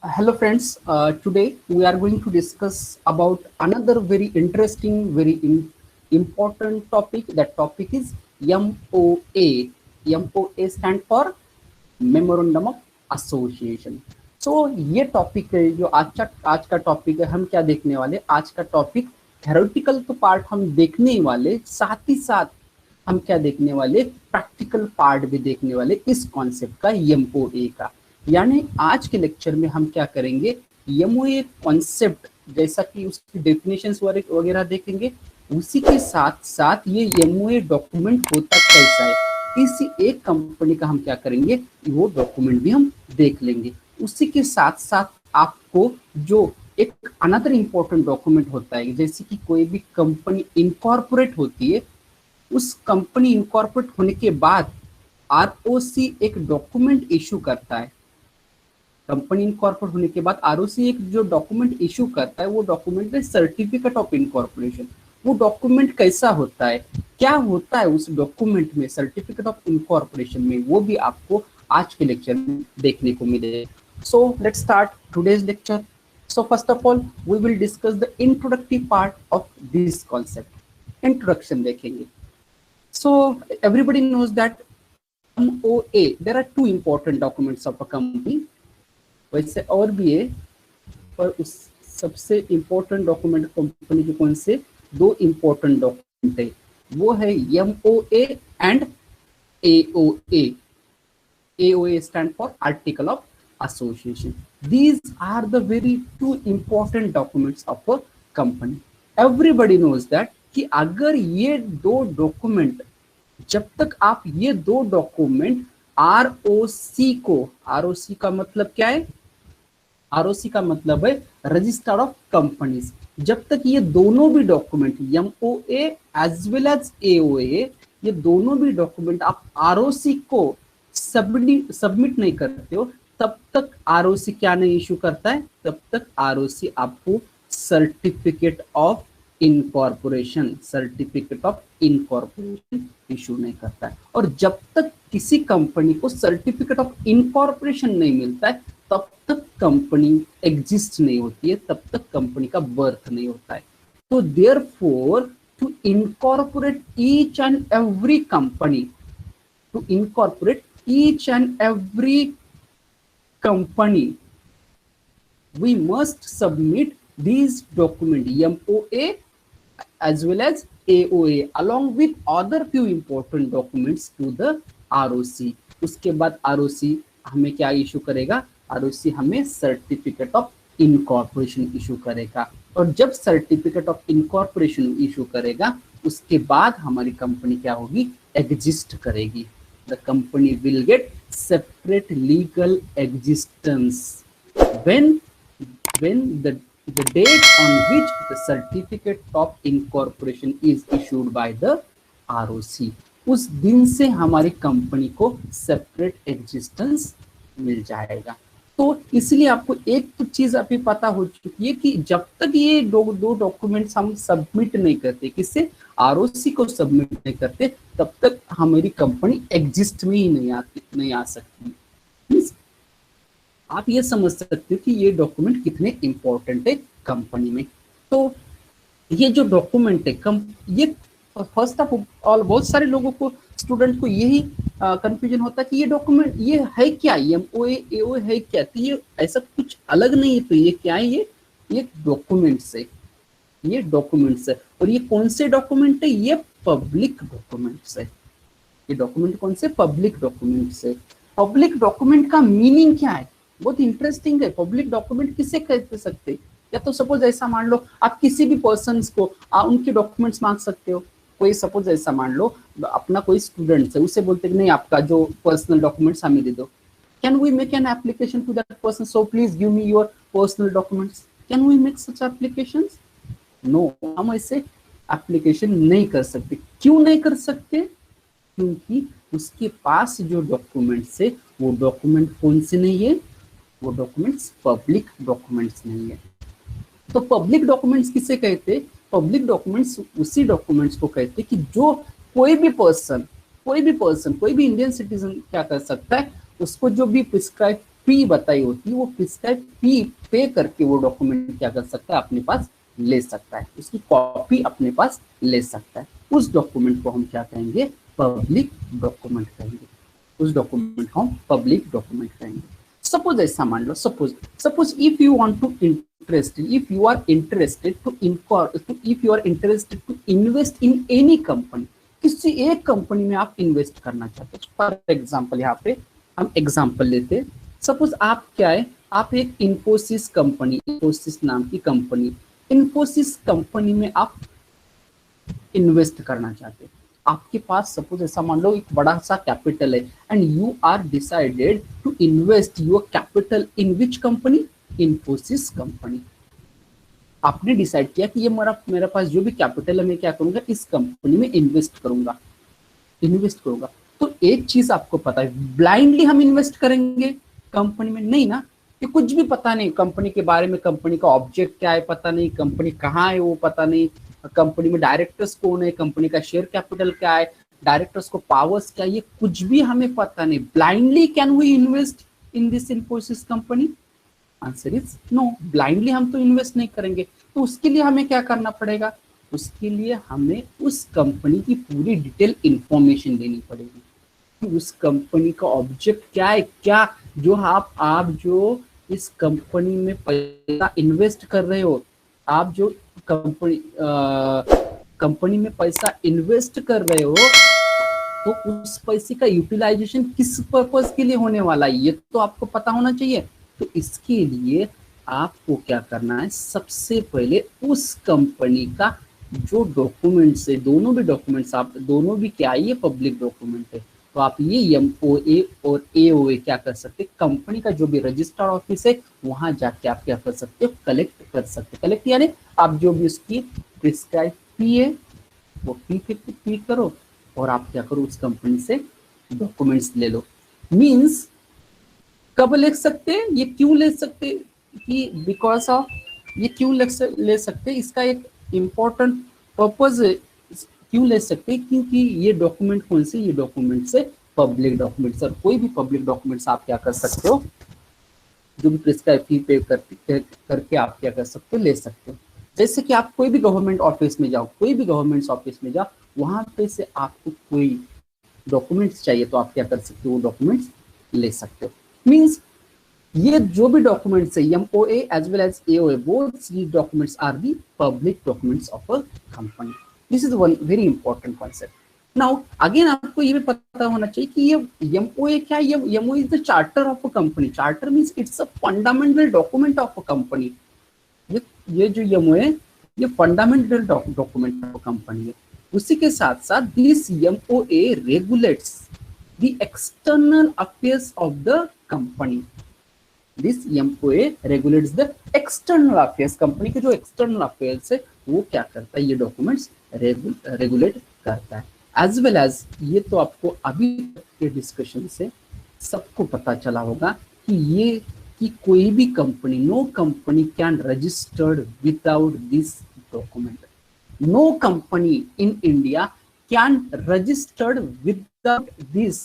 Hello friends, today we are going to discuss about another very interesting, important topic. That topic is MOA. MOA stand for Memorandum of Association. So ये topic है जो आज का topic है। हम क्या देखने वाले, आज का टॉपिक थ्योरेटिकल तो पार्ट हम देखने वाले, साथ ही साथ हम क्या देखने वाले, प्रैक्टिकल पार्ट भी देखने वाले इस कॉन्सेप्ट का, एमओए का। यानी आज के लेक्चर में हम क्या करेंगे, एमओए कॉन्सेप्ट जैसा कि उसकी डेफिनेशंस वगैरह देखेंगे, उसी के साथ साथ ये एमओए डॉक्यूमेंट होता कैसा है, किसी एक कंपनी का हम क्या करेंगे, वो डॉक्यूमेंट भी हम देख लेंगे। उसी के साथ साथ आपको जो एक अनदर इंपॉर्टेंट डॉक्यूमेंट होता है, जैसे कि कोई भी कंपनी इनकॉर्पोरेट होती है, उस कंपनी इनकॉर्पोरेट होने के बाद आरओसी एक डॉक्यूमेंट इशू करता है। कंपनी इनकॉर्पोरेट होने के बाद आरओसी एक जो डॉक्यूमेंट इशू करता है, वो डॉक्यूमेंट है सर्टिफिकेट ऑफ इनकॉर्पोरेशन। वो डॉक्यूमेंट कैसा होता है, क्या होता है उस डॉक्यूमेंट में, सर्टिफिकेट ऑफ इनकॉर्पोरेशन में, वो भी आपको आज के लेक्चर में देखने को मिलेगा। So let's start today's lecture. So first of all we will discuss the introductory part of this concept. Introduction देखेंगे। So everybody knows that MOA, there are two important documents of a company. वैसे और भी है, पर उस सबसे important document company के कौन से दो इम्पोर्टेंट डॉक्यूमेंट है, वो है MOA and AOA. AOA stand for Article of Association. These are the very two important documents of a company. Everybody knows that कि अगर ये दो डॉक्यूमेंट, जब तक आप ये दो डॉक्यूमेंट आरओसी को, आरओसी का मतलब क्या है, आरओसी का मतलब है रजिस्टर ऑफ कंपनीज, जब तक ये दोनों भी document MOA as well as AOA, ये दोनों भी डॉक्यूमेंट आप आरओसी को सबमिट नहीं करते हो, तब तक आरओसी क्या नहीं इशू करता है, तब तक आरओसी आपको सर्टिफिकेट ऑफ इनकॉर्पोरेशन इशू नहीं करता है। और जब तक किसी कंपनी को सर्टिफिकेट ऑफ इनकॉर्पोरेशन नहीं मिलता है, तब तक कंपनी एग्जिस्ट नहीं होती है, तब तक कंपनी का बर्थ नहीं होता है। तो therefore to incorporate each and every company, to incorporate each and every company, we must submit these document MOA as well as AOA along with other few important documents to the ROC. उसके बाद ROC हमें क्या issue करेगा, ROC हमें certificate of incorporation issue करेगा। और जब certificate of incorporation issue करेगा, उसके बाद हमारी कंपनी क्या होगी, एग्जिस्ट करेगी। The company will get separate legal existence when the date on which the certificate of incorporation is issued by the ROC, उस दिन से हमारी कंपनी को सेपरेट एग्जिस्टेंस मिल जाएगा। तो इसलिए आपको एक तो चीज अभी पता हो चुकी है कि जब तक ये दो डॉक्यूमेंट्स हम सबमिट नहीं करते, किससे, आरओसी को सबमिट नहीं करते, तब तक हमारी कंपनी एग्जिस्ट में ही नहीं आ सकती। आप ये समझ सकते हो कि ये डॉक्यूमेंट कितने इंपॉर्टेंट है कंपनी में। तो ये जो डॉक्यूमेंट है, ये फर्स्ट ऑफ ऑल बहुत सारे लोगों को, स्टूडेंट को यही कंफ्यूजन होता है कि ये डॉक्यूमेंट ये है क्या, एमओए एओए है क्या, तो ये ऐसा कुछ अलग नहीं है, तो ये क्या है, ये डॉक्यूमेंट्स है, ये डॉक्यूमेंट्स है। और ये कौन से डॉक्यूमेंट है, ये पब्लिक डॉक्यूमेंट्स है। ये डॉक्यूमेंट कौन से, पब्लिक डॉक्यूमेंट्स है। पब्लिक डॉक्यूमेंट का मीनिंग क्या है, बहुत इंटरेस्टिंग है। पब्लिक डॉक्यूमेंट किसे कह सकते, या तो सपोज ऐसा मान लो आप किसी भी पर्सन को उनके डॉक्यूमेंट्स मांग सकते हो। कोई सपोज ऐसा मान लो अपना कोई स्टूडेंट है, उसे बोलते कि नहीं आपका जो पर्सनल डॉक्यूमेंट्स हमें दे दो। Can we make an application to that person, so please give me your personal documents, can we make such applications? No, हम ऐसे एप्लीकेशन नहीं कर सकते। क्यों नहीं कर सकते, क्योंकि उसके पास जो डॉक्यूमेंट्स है वो डॉक्यूमेंट कौन से नहीं है, वो डॉक्यूमेंट्स पब्लिक डॉक्यूमेंट्स नहीं है। तो पब्लिक डॉक्यूमेंट्स किसे कहते, पब्लिक डॉक्यूमेंट्स उसी डॉक्यूमेंट्स को कहते कि जो कोई भी इंडियन सिटीजन क्या कर सकता है, उसको जो भी प्रिस्क्राइब फी बताई होती है, वो प्रिस्क्राइब फी पे करके वो डॉक्यूमेंट क्या कर सकता है, अपने पास ले सकता है, उसकी कॉपी अपने पास ले सकता है। उस डॉक्यूमेंट को हम क्या कहेंगे, पब्लिक डॉक्यूमेंट कहेंगे। उस डॉक्यूमेंट को हम पब्लिक डॉक्यूमेंट कहेंगे। सपोज ऐसा मान लो, suppose if you want to interested, if you are interested to if you are interested to invest in any company, किसी एक कंपनी में आप इन्वेस्ट करना चाहते हो। फॉर एग्जांपल यहाँ पे हम एग्जांपल लेते हैं, सपोज आप क्या है, आप एक इन्फोसिस कंपनी, इन्फोसिस नाम की कंपनी, इन्फोसिस कंपनी में आप इन्वेस्ट करना चाहते हो। आपके पास सपोज ऐसा मान लो एक बड़ा सा कैपिटल है, and you are decided to invest your capital in which company, Infosys company. आपने डिसाइड किया कि ये मेरा पास जो भी कैपिटल है, मैं क्या करूंगा, इस कंपनी में इन्वेस्ट करूंगा। तो एक चीज आपको पता है, ब्लाइंडली हम इन्वेस्ट करेंगे कंपनी में नहीं ना, कि कुछ भी पता नहीं कंपनी के बारे में, कंपनी का ऑब्जेक्ट क्या है पता नहीं, कंपनी कहाँ है वो पता नहीं, कंपनी में डायरेक्टर्स कौन है, कंपनी का शेयर कैपिटल क्या है, डायरेक्टर्स को पावर्स क्या है, ये कुछ भी हमें पता नहीं। Blindly can we invest in this Infosys company? Answer is no, blindly हम तो इन्वेस्ट नहीं करेंगे। तो उसके लिए हमें क्या करना पड़ेगा, उसके लिए हमें उस कंपनी की पूरी डिटेल इंफॉर्मेशन देनी पड़ेगी कि उस कंपनी का ऑब्जेक्ट क्या है, क्या जो आप जो इस कंपनी में पैसा इन्वेस्ट कर रहे हो, आप जो कंपनी में पैसा इन्वेस्ट कर रहे हो, तो उस पैसे का यूटिलाइजेशन किस पर्पस के लिए होने वाला है, ये तो आपको पता होना चाहिए। तो इसके लिए आपको क्या करना है, सबसे पहले उस कंपनी का जो डॉक्यूमेंट्स है, दोनों भी डॉक्यूमेंट्स, आप दोनों भी क्या है, ये पब्लिक डॉक्यूमेंट है, तो आप ये MOA और AOA क्या कर सकते, कंपनी का जो भी रजिस्टर्ड ऑफिस है वहां जाके आप क्या कर सकते हो, कलेक्ट कर सकते। कलेक्ट यानी आप जो भी उसकी प्रिस्क्राइब फी है वो फी करो, और आप क्या करो, उस कंपनी से डॉक्यूमेंट्स ले लो। मीन्स कब ले सकते, ये क्यों ले सकते, कि बिकॉज ऑफ, ये क्यों ले सकते, इसका एक इम्पोर्टेंट पर्पज क्यों ले सकते, क्योंकि ये डॉक्यूमेंट कौन से, ये डॉक्यूमेंट से पब्लिक डॉक्यूमेंट्स, और कोई भी पब्लिक डॉक्यूमेंट्स आप क्या कर सकते हो, जो भी प्रिस्क्राइब फी पे करके आप क्या कर सकते हो, ले सकते हो। जैसे कि आप कोई भी गवर्नमेंट ऑफिस में जाओ, वहां पे से आपको कोई डॉक्यूमेंट्स चाहिए, तो आप क्या कर सकते हो, वो डॉक्यूमेंट्स ले सकते हो। मीन्स ये जो भी डॉक्यूमेंट्स है, MOA as well as AOA, both these documents are the public documents of a company. This is one very important concept. Now again आपको ये भी पता होना चाहिए कि ये MOA क्या है, MOA is the charter of a company. Charter means it's a fundamental document of a company. ये जो MOA, ये फंडामेंटल डॉक्यूमेंट ऑफ कंपनी है। उसी के साथ साथ this MOA regulates the external affairs of the company. This MOA regulates the external affairs, company के जो एक्सटर्नल अफेयर्स है वो क्या करता है, ये डॉक्यूमेंट्स रेगुलेट करता है। एज वेल एज, ये तो आपको अभी के डिस्कशन से सबको पता चला होगा कि ये कि कोई भी company, no company can registered without this document. No company in India can registered without this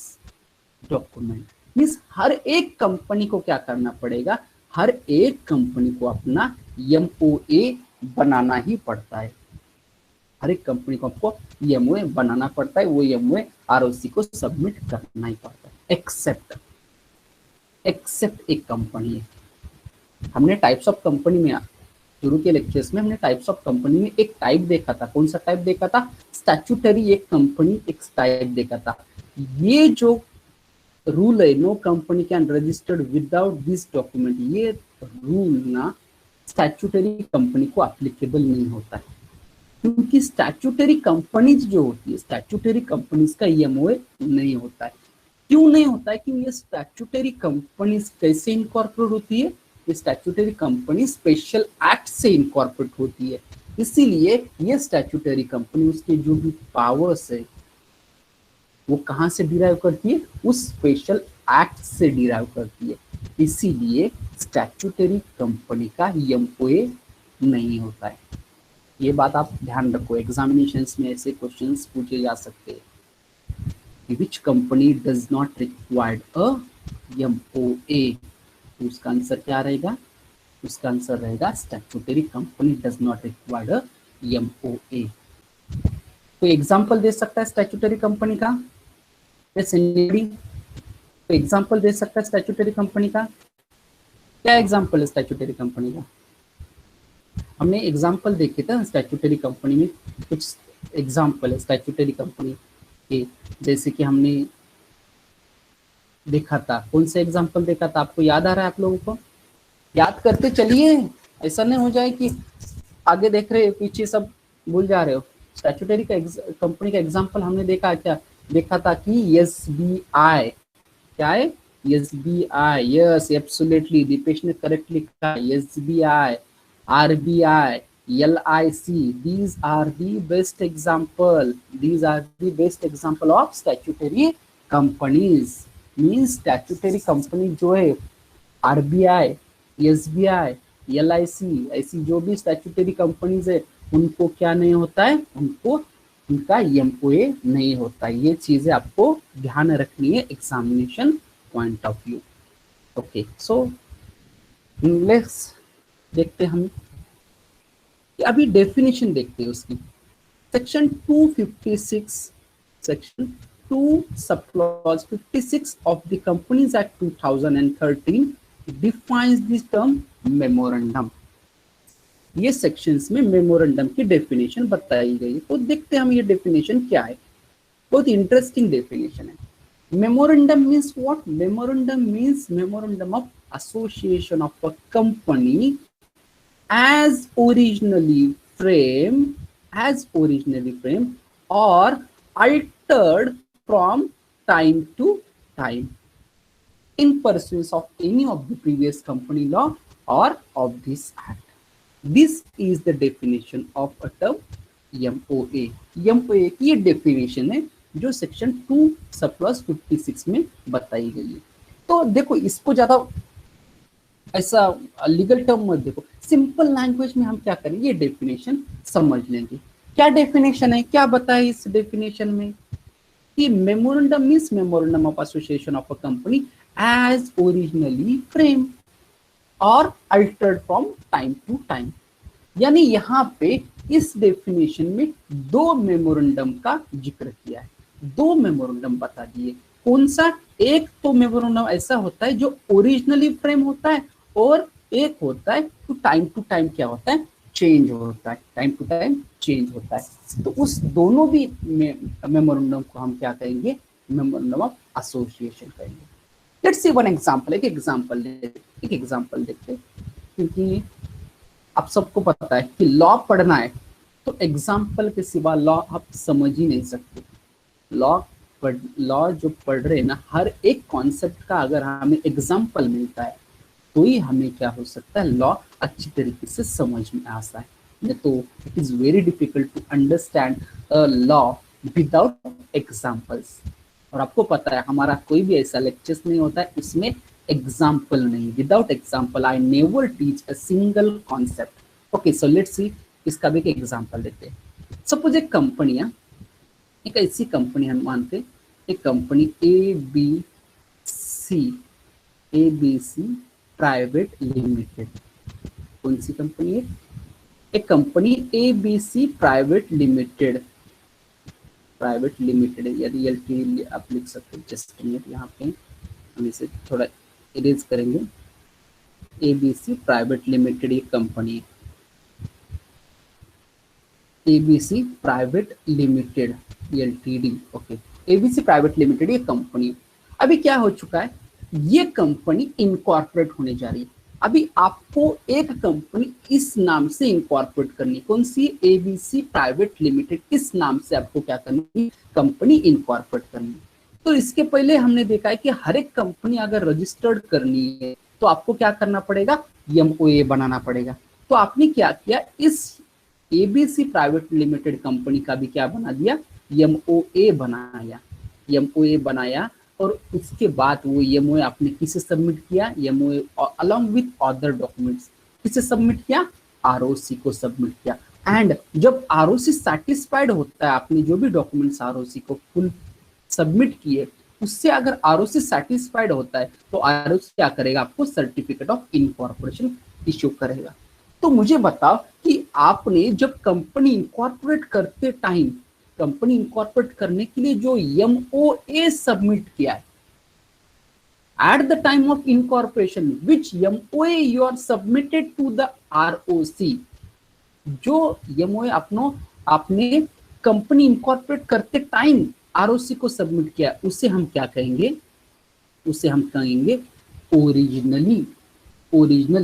document. Means हर एक कंपनी को क्या करना पड़ेगा, हर एक कंपनी को अपना MOA बनाना ही पड़ता है। हर एक कंपनी को आपको MOA बनाना पड़ता है, वो MOA ROC को सबमिट करना ही पड़ता है। एक्सेप्ट एक कंपनी है। हमने टाइप्स ऑफ कंपनी में शुरू के लेक्चर्स में हमने टाइप्स ऑफ कंपनी में एक टाइप देखा था। कौन सा टाइप देखा था? स्टैट्यूटरी एक कंपनी एक टाइप देखा था। ये जो रूल है, no company can registered without this document, ये रूल ना स्टैट्यूटरी कंपनी को एप्लीकेबल नहीं होता है, क्योंकि स्टैट्यूटरी कंपनीज जो होती है, स्टैट्यूटरी कंपनीज का MOA नहीं होता है। क्यों नहीं होता है? क्योंकि ये स्टैट्यूटरी कंपनीज कैसे इनकॉर्पोरेट होती है? ये स्टैट्यूटरी कंपनी स्पेशल एक्ट से इनकॉर्पोरेट होती है, इसीलिए ये स्टैट्यूटरी कंपनी उसके जो भी पावर्स है वो कहाँ से डिराइव करती है? उस स्पेशल एक्ट से डिराइव करती है। इसीलिए स्टैट्यूटरी कंपनी का MOA नहीं होता है। ये बात आप ध्यान रखो, एग्जामिनेशंस में ऐसे क्वेश्चंस पूछे जा सकते हैं। Which company does not required a MOA? तो उसका आंसर क्या रहेगा? उसका आंसर रहेगा statutory company does not require MOA. कोई एग्जांपल दे सकता है स्टैट्यूटरी कंपनी का? कोई एग्जांपल दे सकता है स्टैट्यूटरी कंपनी का? क्या एग्जांपल है स्टैट्यूटरी कंपनी का? हमने एग्जांपल देखे थे स्टैट्यूटरी कंपनी में, कुछ एग्जांपल है स्टैट्यूटरी कंपनी के, जैसे कि हमने देखा था। कौन सा एग्जांपल देखा था? आपको याद आ रहा है? आप लोगों को याद करते चलिए, ऐसा नहीं हो जाए कि आगे देख रहे हो पीछे सब भूल जा रहे हो। स्टैट्यूटरी का कंपनी का एग्जांपल हमने देखा क्या? देखा था कि एसबीआई। क्या है? एसबीआई। यस, एब्सोल्युटली, दीपेश ने करेक्टली कहा। SBI, RBI, LIC, these are the best example. These are the best example of statutory companies. Means statutory company जो है RBI, SBI, LIC, ऐसी जो भी स्टैट्यूटरी कंपनीज है उनको क्या नहीं होता है? उनको उनका एमओए नहीं होता। ये चीजें आपको ध्यान रखनी है examination point of view. Okay, so let's देखते हम अभी डेफिनेशन देखते हैं उसकी। Section 256, section 2 sub clause 56 of the companies act 2013 defines this term memorandum. ये सेक्शंस में मेमोरेंडम की डेफिनेशन बताई गई है, तो देखते हैं हम ये डेफिनेशन क्या है। बहुत इंटरेस्टिंग डेफिनेशन है। Memorandum means what? Memorandum means memorandum of association of a company as originally framed or altered from time to time in pursuance of any of the previous company law or of this act. This is the definition of a term MOA. MOA की ये definition है जो section 2 sub clause 56 में बताई गई है। तो देखो, इसको ज्यादा ऐसा लीगल टर्म मत देखो, सिंपल लैंग्वेज में हम क्या करेंगे, ये डेफिनेशन समझ लेंगे। क्या डेफिनेशन है, क्या बताया इस डेफिनेशन में कि memorandum means memorandum of association of a company as originally frame और altered from time to time. यानी यहाँ पे इस डेफिनेशन में दो मेमोरेंडम का जिक्र किया है, दो मेमोरेंडम बता दिए। कौन सा? एक तो मेमोरेंडम ऐसा होता है जो ओरिजिनली फ्रेम होता है, और एक होता है तो टाइम टू टाइम क्या होता है? चेंज होता है, टाइम टू टाइम चेंज होता है। तो उस दोनों भी मेमोरेंडम को हम क्या कहेंगे? मेमोरेंडम ऑफ एसोसिएशन कहेंगे। Let's see one example. एक एग्जांपल देखते हैं, क्योंकि आप सबको पता है कि लॉ पढ़ना है तो एग्जाम्पल के सिवा लॉ आप समझ ही नहीं सकते। लॉ जो पढ़ रहे हैं ना, हर एक कॉन्सेप्ट का अगर हमें एग्जाम्पल मिलता है तो ही हमें क्या हो सकता है? लॉ अच्छी तरीके से समझ में आता है। नहीं तो it is very difficult to understand a law without examples. और आपको पता है हमारा कोई भी ऐसा लेक्चर्स नहीं होता है उसमें एग्जाम्पल नहीं। Without example I never teach a single concept. Okay, so let's see, इसका भी एक एग्जाम्पल देते हैं। सपोज एक कंपनी, एक ऐसी कंपनी हम मानते हैं, एक कंपनी ABC प्राइवेट लिमिटेड। कौन सी कंपनी है? एक कंपनी ABC प्राइवेट लिमिटेड यदि एलटी आप लिख सकते हो। जस्ट मिनट, यहाँ पे हम इसे थोड़ा इरेज करेंगे। ABC प्राइवेट लिमिटेड एक कंपनी है, ABC private limited LTD। Okay, ABC private limited ये कंपनी। अभी क्या हो चुका है? ये कंपनी इनकॉर्पोरेट होने जा रही है। अभी आपको एक कंपनी इस नाम से इनकॉर्पोरेट करनी। कौन सी? ABC private limited. इस नाम से आपको क्या करनी? कंपनी इनकॉर्पोरेट करनी। तो इसके पहले हमने देखा है कि हर एक कंपनी अगर रजिस्टर्ड करनी है तो आपको क्या करना पड़ेगा? MOA बनाना पड़ेगा। तो आपने क्या किया? इस ABC प्राइवेट लिमिटेड कंपनी का भी क्या बना दिया? MOA बनाया। और उसके बाद वो MOA आपने किसे सबमिट किया? MOA along with other documents किसे सबमिट किया? ROC को सबमिट किया। एंड जब ROC सेटिस्फाइड होता है, आपने जो भी डॉक्यूमेंट्स ROC को फुल सबमिट किए, उससे अगर आरओसी सेटिस्फाइड होता है तो आरओसी क्या करेगा, आपको सर्टिफिकेट ऑफ इनकॉर्पोरेशन इश्यू करेगा। तो मुझे बताओ कि आपने जब कंपनी इनकॉर्पोरेट करते टाइम, कंपनी इनकॉर्पोरेट करने के लिए जो एमओए सबमिट किया है, at the time of incorporation which MOA you are submitted to the ROC, जो MOA आपने कंपनी इनकॉर्पोरेट करते टाइम आरओसी को सबमिट किया, उसे हम क्या कहेंगे, उसे हम कहेंगे original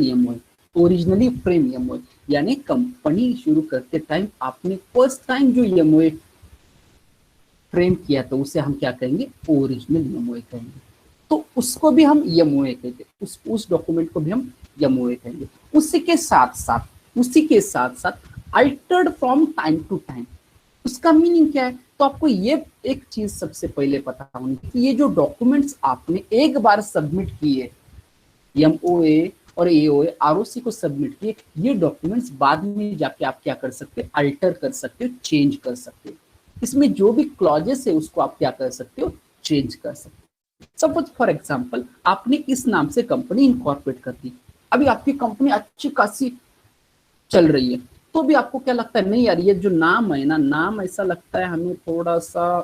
MOA, originally frame MOA. यानी कंपनी शुरू करते टाइम आपने फर्स्ट टाइम जो एमओए फ्रेम किया तो उसे हम क्या कहेंगे, ओरिजिनल एमओए कहेंगे। तो उसको भी हम एमओए कहेंगे, उस डॉक्यूमेंट को भी हम एमओए कहेंगे। उसी के साथ साथ altered from time to time, उसका मीनिंग क्या है। तो आपको ये एक चीज सबसे पहले पता होनी चाहिए कि ये जो डॉक्यूमेंट्स आपने एक बार सबमिट किए, एमओए और एओए आरओसी को सबमिट किए, ये डॉक्यूमेंट्स बाद में जाके आप क्या कर सकते हो, अल्टर कर सकते हो, चेंज कर सकते हो। इसमें जो भी क्लॉजेस है उसको आप क्या कर सकते हो, चेंज कर सकते हो। सपोज फॉर एग्जांपल आपने इस नाम से कंपनी इनकॉर्पोरेट कर दी, अभी आपकी कंपनी अच्छी खासी चल रही है, तो भी आपको क्या लगता है, नहीं यार ये जो नाम है ना, नाम ऐसा लगता है हमें थोड़ा सा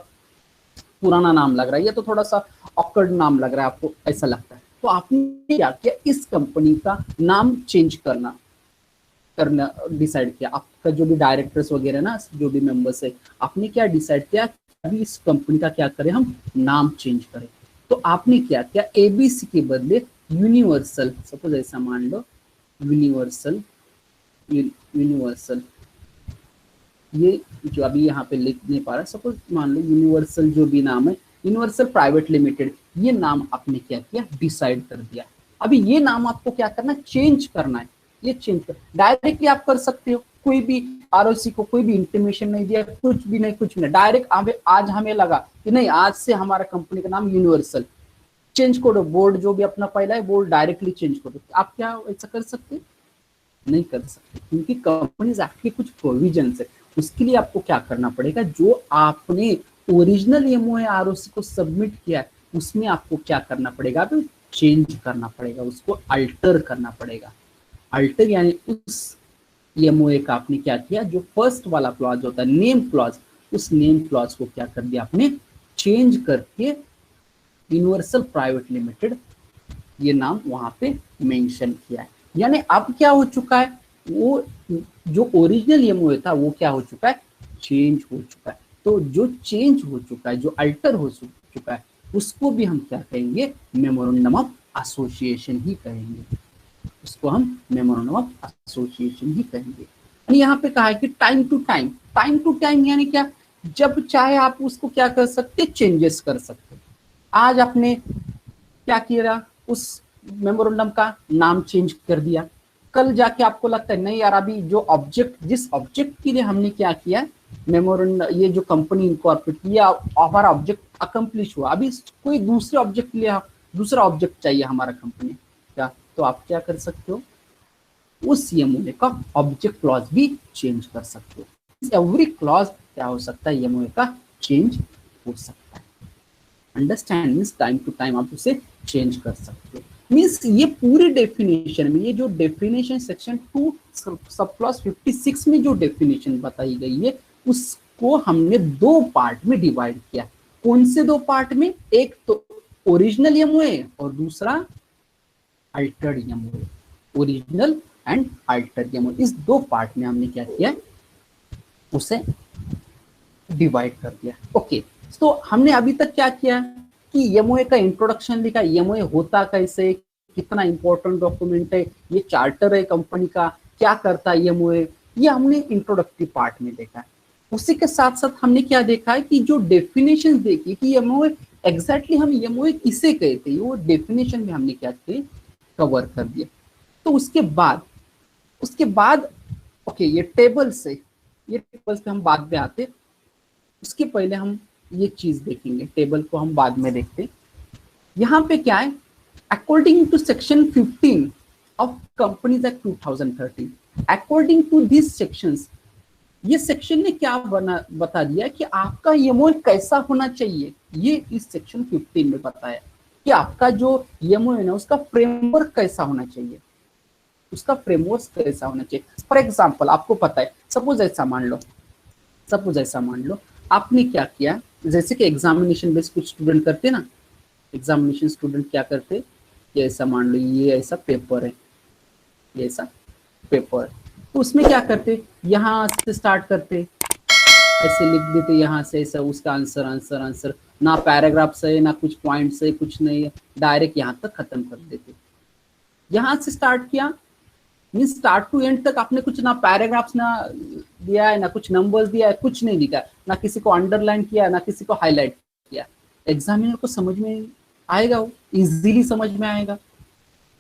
पुराना नाम लग रहा है, ये तो थोड़ा सा ऑकवर्ड नाम लग रहा है, आपको ऐसा लगता है। तो आपने क्या किया, इस कंपनी का नाम चेंज करना डिसाइड किया। आपका जो भी डायरेक्टर्स वगैरह ना, जो भी मेंबर्स है, आपने क्या डिसाइड किया, अभी इस कंपनी का क्या करें, हम नाम चेंज करें। तो आपने क्या किया, एबीसी के बदले यूनिवर्सल, सपोज ऐसा मान लो यूनिवर्सल, ये जो अभी यहाँ पे लिख नहीं पा रहा, सपोज मान लो यूनिवर्सल जो भी नाम है, यूनिवर्सल प्राइवेट लिमिटेड, ये नाम आपने क्या किया, डिसाइड कर दिया। अभी ये नाम आपको क्या करना है, चेंज करना है। ये चेंज कर डायरेक्टली आप कर सकते हो, कोई भी आरओसी को कोई भी इंटीमेशन नहीं दिया, कुछ भी नहीं, डायरेक्ट आज हमें लगा कि नहीं आज से हमारा कंपनी का नाम यूनिवर्सल, चेंज करो, बोर्ड जो भी अपना पहला है बोर्ड डायरेक्टली चेंज करो। आप क्या ऐसा कर सकते, नहीं कर सकते, क्योंकि कंपनीज एक्ट के कुछ प्रोविजन है। उसके लिए आपको क्या करना पड़ेगा, जो आपने ओरिजिनल एमओए आरओसी को सबमिट किया है उसमें आपको क्या करना पड़ेगा, तो चेंज करना पड़ेगा, उसको अल्टर करना पड़ेगा। अल्टर यानी उस एमओए का आपने क्या किया, जो फर्स्ट वाला क्लॉज होता है नेम क्लॉज, उस नेम क्लॉज को क्या कर दिया आपने, चेंज करके यूनिवर्सल प्राइवेट लिमिटेड ये नाम वहां पे मेंशन किया है। यानी अब क्या हो चुका है, वो जो ओरिजिनल एमओए था वो क्या हो चुका है, चेंज हो चुका है। तो जो चेंज हो चुका है, जो अल्टर हो चुका है, उसको भी हम क्या कहेंगे, मेमोरेंडम ऑफ एसोसिएशन ही कहेंगे, उसको हम मेमोरेंडम ऑफ एसोसिएशन ही कहेंगे। यहाँ पे कहा है कि टाइम टू टाइम यानी क्या, जब चाहे आप उसको क्या कर सकते, चेंजेस कर सकते। आज आपने क्या किया, उस मेमोरेंडम का नाम चेंज कर दिया, कल जाके आपको लगता है नहीं यार अभी जो ऑब्जेक्ट, जिस ऑब्जेक्ट के लिए हमने क्या किया मेमोरेंडम, ये जो कंपनी इनकॉर्पोरेट किया, हमारा ऑब्जेक्ट अकम्प्लिश हुआ, अभी कोई दूसरे ऑब्जेक्ट के लिए दूसरा ऑब्जेक्ट चाहिए हमारा कंपनी क्या, तो आप क्या कर सकते हो, उस एमओए का ऑब्जेक्ट क्लॉज भी चेंज कर सकते हो। एवरी क्लॉज क्या हो सकता है, एमओए का चेंज हो सकता है। Understand means time to time आप उसे चेंज कर सकते हो। मीन्स ये पूरी डेफिनेशन में, ये जो डेफिनेशन सेक्शन 2 सब क्लॉज 56 में जो डेफिनेशन बताई गई है, उसको हमने दो पार्ट में डिवाइड किया। कौन से दो पार्ट में, एक तो ओरिजिनल एमओए और दूसरा Altered MOA, original and Altered MOA, इस दो पार्ट में हमने क्या किया, उसे डिवाइड कर दिया। ओके, तो हमने अभी तक क्या किया कि एमओए का इंट्रोडक्शन लिखा, एमओए होता कैसे, कितना इंपॉर्टेंट डॉक्यूमेंट है, ये चार्टर है कंपनी का, क्या करता है एमओए, ये हमने इंट्रोडक्टिव पार्ट में देखा है। उसी के साथ साथ हमने क्या देखा है कि जो डेफिनेशन देखी कि एमओए एग्जैक्टली हम एमओए किसे कहते हैं, वो डेफिनेशन में हमने क्या किया, कवर कर दिया। तो उसके बाद ओके, ये टेबल्स पे हम बाद में आते, उसके पहले हम ये चीज देखेंगे, टेबल को हम बाद में देखते। यहाँ पे क्या है, according to section 15 of companies act 2013, according to this sections ये सेक्शन ने क्या बता दिया कि आपका एमओए कैसा होना चाहिए, ये इस सेक्शन 15 में बताया कि आपका जो एमओए ना उसका फ्रेमवर्क कैसा होना चाहिए, उसका फ्रेमवर्क कैसा होना चाहिए। फॉर एग्जाम्पल आपको पता है, सपोज ऐसा मान लो आपने क्या किया, जैसे कि एग्जामिनेशन बेस कुछ स्टूडेंट करते ना, एग्जामिनेशन स्टूडेंट क्या करते कि ऐसा मान लो ये ऐसा पेपर है, ये ऐसा पेपर, तो उसमें क्या करते, यहाँ से स्टार्ट करते, ऐसे लिख देते यहाँ से ऐसा उसका आंसर आंसर आंसर, ना पैराग्राफ से ना कुछ पॉइंट से कुछ नहीं, डायरेक्ट यहाँ तक खत्म कर देते। यहाँ से स्टार्ट किया मीन स्टार्ट टू एंड तक आपने कुछ ना पैराग्राफ्स ना दिया है, ना कुछ नंबर्स दिया है, कुछ नहीं दिखा, ना किसी को अंडरलाइन किया, ना किसी को हाईलाइट किया। एग्जामिनर को समझ में आएगा, वो इजीली समझ में आएगा?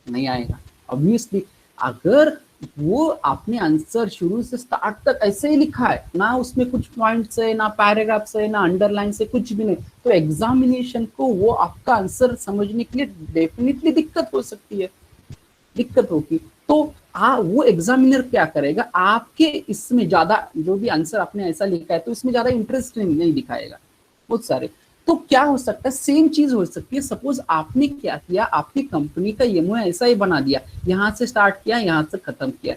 नहीं आएगा ऑब्वियसली। अगर वो आपने आंसर शुरू से स्टार्ट तक ऐसे ही लिखा है, ना उसमें कुछ पॉइंट्स है, ना पैराग्राफ है, ना अंडरलाइन से, कुछ भी नहीं, तो एग्जामिनेशन को वो आपका आंसर समझने के लिए डेफिनेटली दिक्कत हो सकती है, दिक्कत होगी। तो वो एग्जामिनर क्या करेगा, आपके इसमें ज्यादा जो भी आंसर आपने ऐसा लिखा है तो इसमें ज्यादा इंटरेस्ट नहीं दिखाएगा बहुत सारे। तो क्या हो सकता है, सेम चीज हो सकती है, सपोज आपने क्या किया, आपकी कंपनी का एमओए ऐसा ही बना दिया, यहाँ से स्टार्ट किया यहाँ से खत्म किया,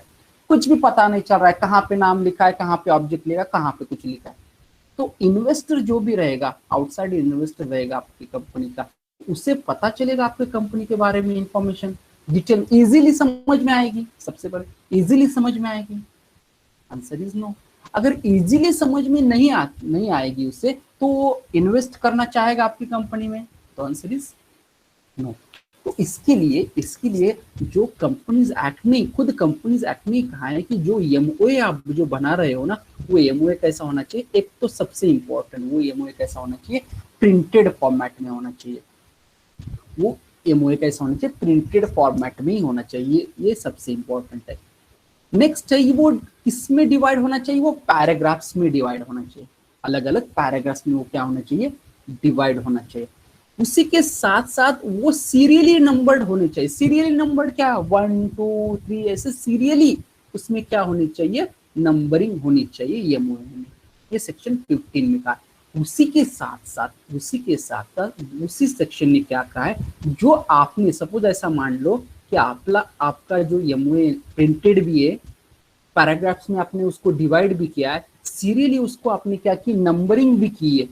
कुछ भी पता नहीं चल रहा है कहाँ पे नाम लिखा है, कहाँ पे ऑब्जेक्ट लिखा, कहाँ पे कुछ लिखा है। तो इन्वेस्टर जो भी रहेगा, आउटसाइड इन्वेस्टर रहेगा आपकी कंपनी का, उसे पता चलेगा आपके कंपनी के बारे में इंफॉर्मेशन डिटेल इजीली समझ में आएगी, सबसे पहले इजीली समझ में आएगी। Answer is no. अगर इजीली समझ में नहीं आएगी उसे, तो इन्वेस्ट करना चाहेगा आपकी कंपनी में, तो आंसर इज नो। तो इसके लिए जो कंपनीज एक्ट ने, खुद कंपनीज एक्ट ने कहा है कि जो एमओए आप जो बना रहे हो ना, वो एमओए कैसा होना चाहिए, एक तो सबसे इंपॉर्टेंट वो एमओए कैसा होना चाहिए, प्रिंटेड फॉर्मेट में होना चाहिए। वो एमओए कैसा होना चाहिए, प्रिंटेड फॉर्मेट में ही होना चाहिए, ये सबसे इंपॉर्टेंट है। नेक्स्ट है वो किसमें डिवाइड होना चाहिए, वो पैराग्राफ्स में डिवाइड होना चाहिए, अलग अलग पैराग्राफ्स में वो क्या होना चाहिए, डिवाइड होना चाहिए। उसी के साथ साथ वो सीरियली नंबर्ड होने चाहिए। सीरियली नंबर्ड क्या, 1 2 3 ऐसे सीरियली उसमें क्या होनी चाहिए, नंबरिंग होनी चाहिए एमओए में। ये सेक्शन 15 में कहा। उसी के साथ उसी सेक्शन ने क्या कहा है, जो आपने सपोज ऐसा मान लो कि आपका जो एमओए प्रिंटेड भी है, पैराग्राफ्स में आपने उसको डिवाइड भी किया है, सीरियली उसको आपने क्या की, नंबरिंग भी की है,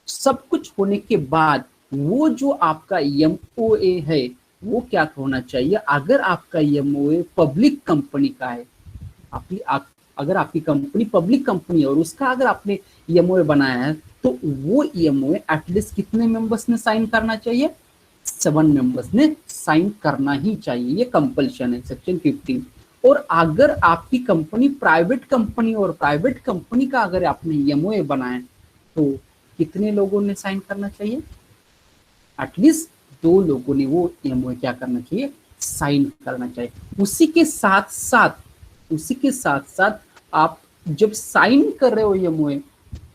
सब कुछ होने के बाद वो जो आपका एमओए है वो क्या होना चाहिए, अगर आपका एमओए पब्लिक कंपनी का है, अगर आपकी कंपनी पब्लिक कंपनी है और उसका अगर आपने एमओए बनाया है, तो वो एमओए एटलीस्ट कितने मेंबर्स ने साइन करना चाहिए, 7 मेंबर्स ने साइन करना ही चाहिए, ये कंपल्शन है सेक्शन 15। और अगर आपकी कंपनी प्राइवेट कंपनी और प्राइवेट कंपनी का अगर आपने एमओए बनाया तो कितने लोगों ने साइन करना चाहिए, एटलीस्ट 2 लोगों ने वो एमओए क्या करना चाहिए, साइन करना चाहिए। उसी के साथ साथ आप जब साइन कर रहे हो एमओए,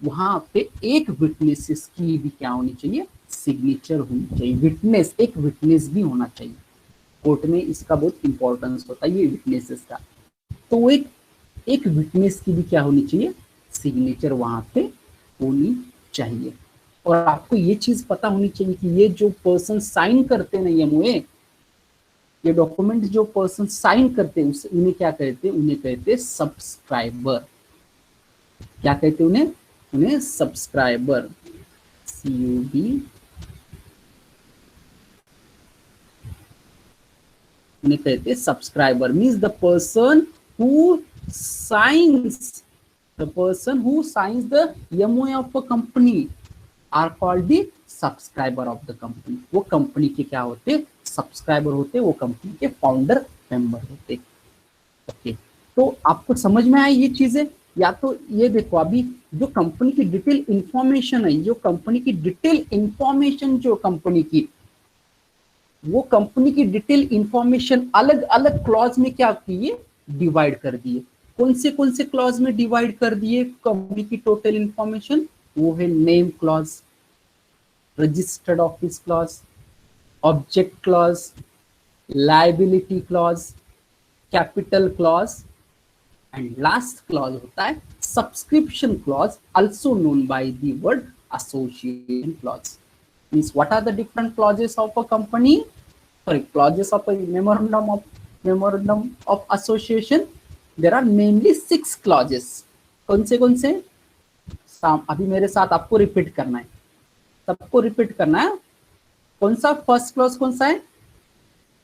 वहां पे एक विटनेसेस की भी क्या होनी चाहिए, सिग्नेचर होनी चाहिए। एक विटनेस भी होना चाहिए, कोर्ट में इसका बहुत इंपॉर्टेंस होता है ये विटनेसेस का। तो वो एक विटनेस की भी क्या होनी चाहिए, सिग्नेचर वहां पे होनी चाहिए। और आपको ये चीज पता होनी चाहिए कि ये जो पर्सन साइन करते हैं एमओए, ये डॉक्यूमेंट जो पर्सन साइन करते हैं उन्हें क्या कहते हैं, उन्हें कहते हैं सब्सक्राइबर। क्या कहते हैं उन्हें सब्सक्राइबर, CUB, उन्हें कहते हैं subscriber. Means the person who science the MOA of a company are called the subscriber of the company। वो कंपनी के क्या होते, सब्सक्राइबर होते, वो कंपनी के फाउंडर मेंबर होते। ओके, तो आपको समझ में आया ये चीजें? या तो ये देखो, अभी जो कंपनी की डिटेल इंफॉर्मेशन है, जो कंपनी की डिटेल इंफॉर्मेशन जो कंपनी की, वो कंपनी की डिटेल इंफॉर्मेशन अलग अलग क्लॉज में क्या किए, डिवाइड कर दिए। कौन से क्लॉज में डिवाइड कर दिए कंपनी की टोटल इंफॉर्मेशन, वो है name clause, registered office clause, object clause, liability clause, capital clause and last clause होता है subscription clause, also known by the word association clause. Means what are the different clauses of a company? Sorry, clauses of a memorandum of association. There are mainly 6 clauses. कौन से अभी मेरे साथ आपको repeat करना है, सबको रिपीट करना है। कौन सा फर्स्ट क्लॉज कौन सा है?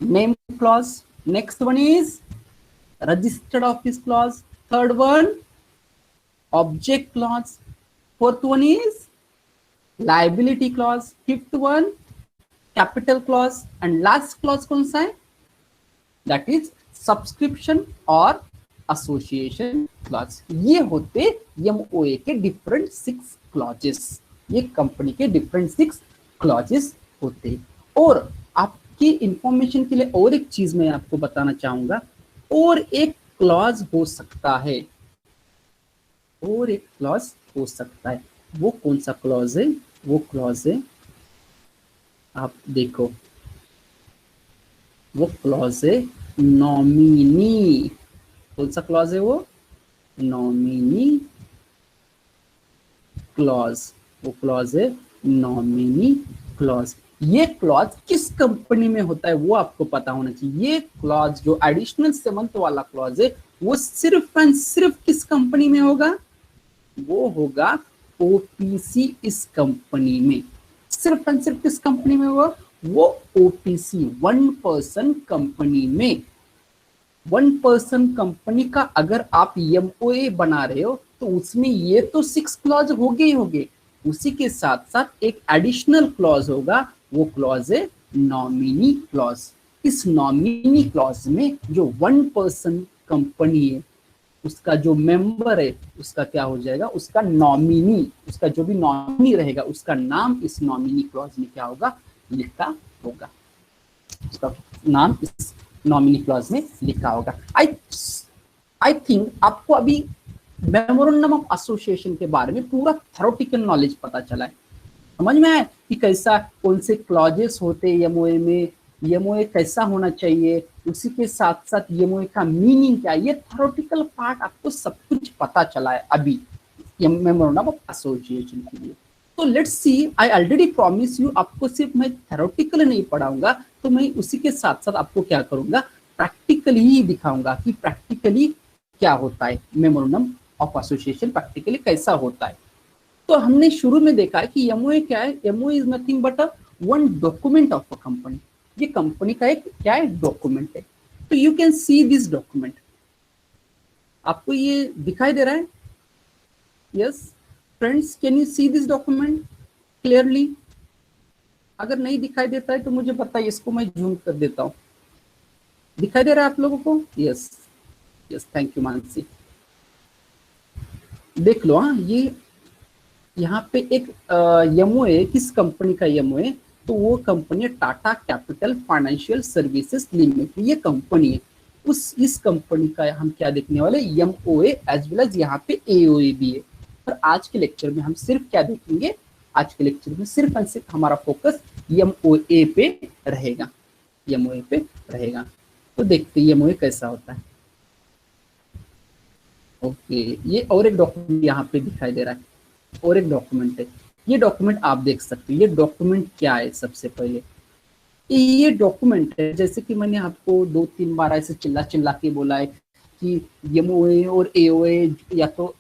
Name clause. Next one is registered office clause. Third one object clause. Fourth one is liability clause, fifth one capital clause, and last clause कौन सा है? That is subscription और association clause. ये होते MOA के different 6 clauses. ये company के different 6 clauses होते। और आपकी इंफॉर्मेशन के लिए और एक चीज मैं आपको बताना चाहूंगा, और एक क्लॉज हो सकता है, और एक क्लॉज हो सकता है। वो कौन सा क्लॉज है? वो क्लॉज है, आप देखो, वो क्लॉज है नॉमिनी। कौन सा क्लॉज है वो? Nominee clause. वो क्लॉज है नॉमिनी क्लॉज। ये क्लॉज किस कंपनी में होता है वो आपको पता होना चाहिए। ये क्लॉज जो एडिशनल 7th वाला क्लॉज है वो सिर्फ एंड सिर्फ किस कंपनी में होगा? वो होगा ओपीसी इस कंपनी में। सिर्फ एंड सिर्फ किस कंपनी में होगा? वो ओपीसी 1 पर्सन कंपनी में। 1 पर्सन कंपनी का अगर आप एमओए बना रहे हो तो उसमें ये तो 6 क्लॉज होंगे ही होंगे, उसी के साथ साथ एक एडिशनल क्लॉज होगा, वो क्लॉज है नॉमिनी क्लॉज। इस नॉमिनी क्लॉज में जो 1 पर्सन कंपनी है उसका जो मेंबर है उसका क्या हो जाएगा? उसका नॉमिनी, उसका जो भी नॉमिनी रहेगा उसका नाम इस नॉमिनी क्लॉज में क्या होगा? लिखा होगा। उसका नाम इस नॉमिनी क्लॉज में लिखा होगा। आई थिंक आपको अभी मेमोरेंडम ऑफ एसोसिएशन के बारे में पूरा थ्योरेटिकल नॉलेज पता चला है। समझ में आया कि कैसा, कौन से क्लॉजेस होते हैं एमओए में, एमओए कैसा होना चाहिए, उसी के साथ साथ एमओए का मीनिंग क्या है। ये थ्योरेटिकल पार्ट आपको सब कुछ पता चला है अभी मेमोरेंडम ऑफ एसोसिएशन के लिए। तो let's see, I already promise you, आपको सिर्फ मैं थ्योरेटिकल नहीं पढ़ाऊंगा, तो मैं उसी के साथ साथ आपको क्या करूंगा? प्रैक्टिकली ही दिखाऊंगा कि प्रैक्टिकली क्या होता है, मेमोरेंडम ऑफ एसोसिएशन प्रैक्टिकली कैसा होता है। तो हमने शुरू में देखा है कि एमओए क्या है? MOA is nothing but a one document of a company. ये कंपनी का एक क्या है? डॉक्यूमेंट है। तो you can see this document. आपको ये दिखाई दे रहा है? Yes friends, can you see this document clearly? अगर नहीं दिखाई देता है तो मुझे बताइए, इसको मैं जूम कर देता हूं। दिखाई दे रहा है आप लोगों को? Yes yes, thank you Mansi. देख लो, हाँ, ये यहाँ पे एक एमओए, किस कंपनी का एमओए? तो वो कंपनी है Tata capital financial services limited. ये कंपनी है, इस कंपनी का हम क्या देखने वाले? एमओए एज वेल एज यहाँ पे एओए भी है। पर आज के लेक्चर में हम सिर्फ क्या देखेंगे? आज के लेक्चर में सिर्फ एंड सिर्फ हमारा फोकस एमओए पे रहेगा, एमओए पे रहेगा। तो देखते हैं एमओए कैसा होता है। ओके, ये और एक डॉक्यूमेंट यहाँ पे दिखाई दे रहा है, और एक डॉक्यूमेंट है। ये डॉक्यूमेंट आप देख सकते हो। ये डॉक्यूमेंट क्या है? सबसे पहले ये डॉक्यूमेंट है, जैसे कि मैंने आपको 2-3 बार ऐसे चिल्ला चिल्ला के बोला है कि एमओए और एओए या तो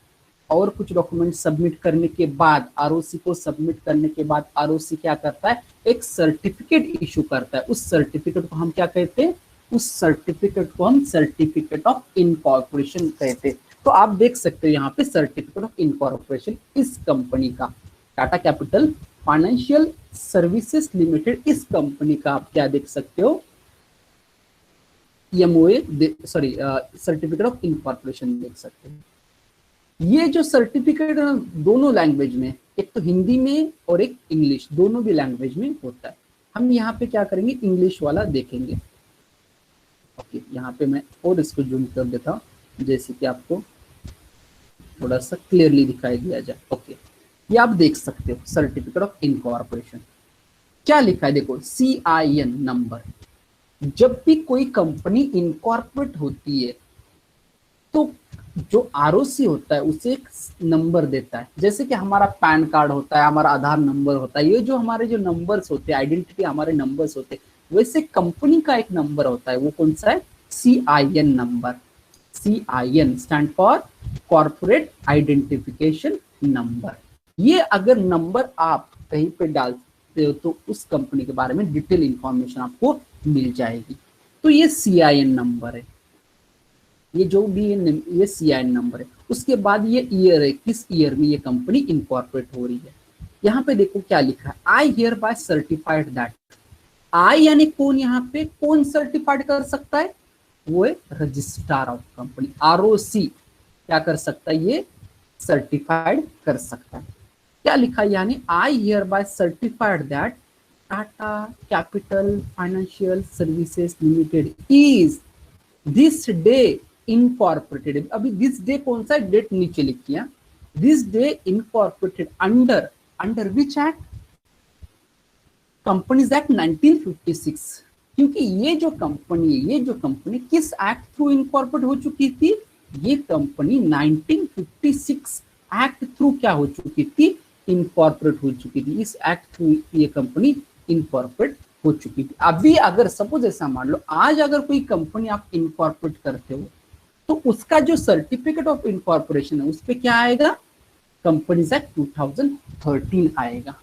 और कुछ डॉक्यूमेंट सबमिट करने के बाद, आरओसी को सबमिट करने के बाद आरओसी क्या करता है? एक सर्टिफिकेट इशू करता है। उस सर्टिफिकेट को हम क्या कहते हैं? उस सर्टिफिकेट को हम सर्टिफिकेट ऑफ इनकॉर्पोरेशन कहते हैं। तो आप देख सकते हो यहाँ पे सर्टिफिकेट ऑफ इनकॉर्पोरेशन इस कंपनी का, Tata capital financial services limited, इस कंपनी का आप क्या देख सकते हो? MOA, sorry, certificate of incorporation देख सकते हो। ये जो सर्टिफिकेट दोनों लैंग्वेज में, एक तो हिंदी में और एक इंग्लिश, दोनों भी लैंग्वेज में होता है। हम यहाँ पे क्या करेंगे? इंग्लिश वाला देखेंगे। ओके, यहाँ पे मैं और इसको जूम कर देता हूँ जैसे कि आपको थोड़ा सा क्लियरली दिखाई दिया जाए। ओके, ये आप देख सकते हो सर्टिफिकेट ऑफ इनकॉर्पोरेशन। क्या लिखा है? देखो, CIN नंबर। जब भी कोई कंपनी इनकॉर्पोरेट होती है तो जो आरओसी होता है उसे एक नंबर देता है, जैसे कि हमारा पैन कार्ड होता है, हमारा आधार नंबर होता है, ये जो हमारे जो नंबर्स होते हैं, आइडेंटिटी हमारे नंबर्स होते हैं, वैसे कंपनी का एक नंबर होता है, वो कौन सा है? CIN number. CIN stand for corporate identification number. ये अगर नंबर आप कहीं पे डालते हो तो उस कंपनी के बारे में डिटेल इंफॉर्मेशन आपको मिल जाएगी। तो ये CIN नंबर है, ये जो भी ये CIN नंबर है। उसके बाद ये ईयर है, किस ईयर में ये कंपनी इनकॉर्पोरेट हो रही है। यहाँ पे देखो क्या लिखा है, I hereby certified that. I यानी कौन, यहाँ पे कौन सर्टिफाइड कर सकता है? वो है रजिस्ट्रार ऑफ कंपनी, ROC क्या कर सकता है? ये सर्टिफाइड कर सकता है। क्या लिखा है? यानी आई hereby certified that Tata capital financial services limited is this day incorporated. अभी दिस डे कौन सा डेट नीचे लिखी है, this day incorporated under, under which act? Companies act 1956। क्योंकि ये जो कंपनी है, ये जो कंपनी किस एक्ट थ्रू इनकॉर्पोरेट हो चुकी थी? ये कंपनी 1956 एक्ट थ्रू क्या हो चुकी थी? इनकॉर्पोरेट हो चुकी थी। इस एक्ट थ्रू ये कंपनी इनकॉर्पोरेट हो चुकी थी। अभी अगर सपोज ऐसा मान लो, आज अगर कोई कंपनी आप इनकॉर्पोरेट करते हो तो उसका जो सर्टिफिकेट ऑफ इनकॉर्पोरेशन है उस पर क्या आएगा? कंपनीज एक्ट 2013 आएगा।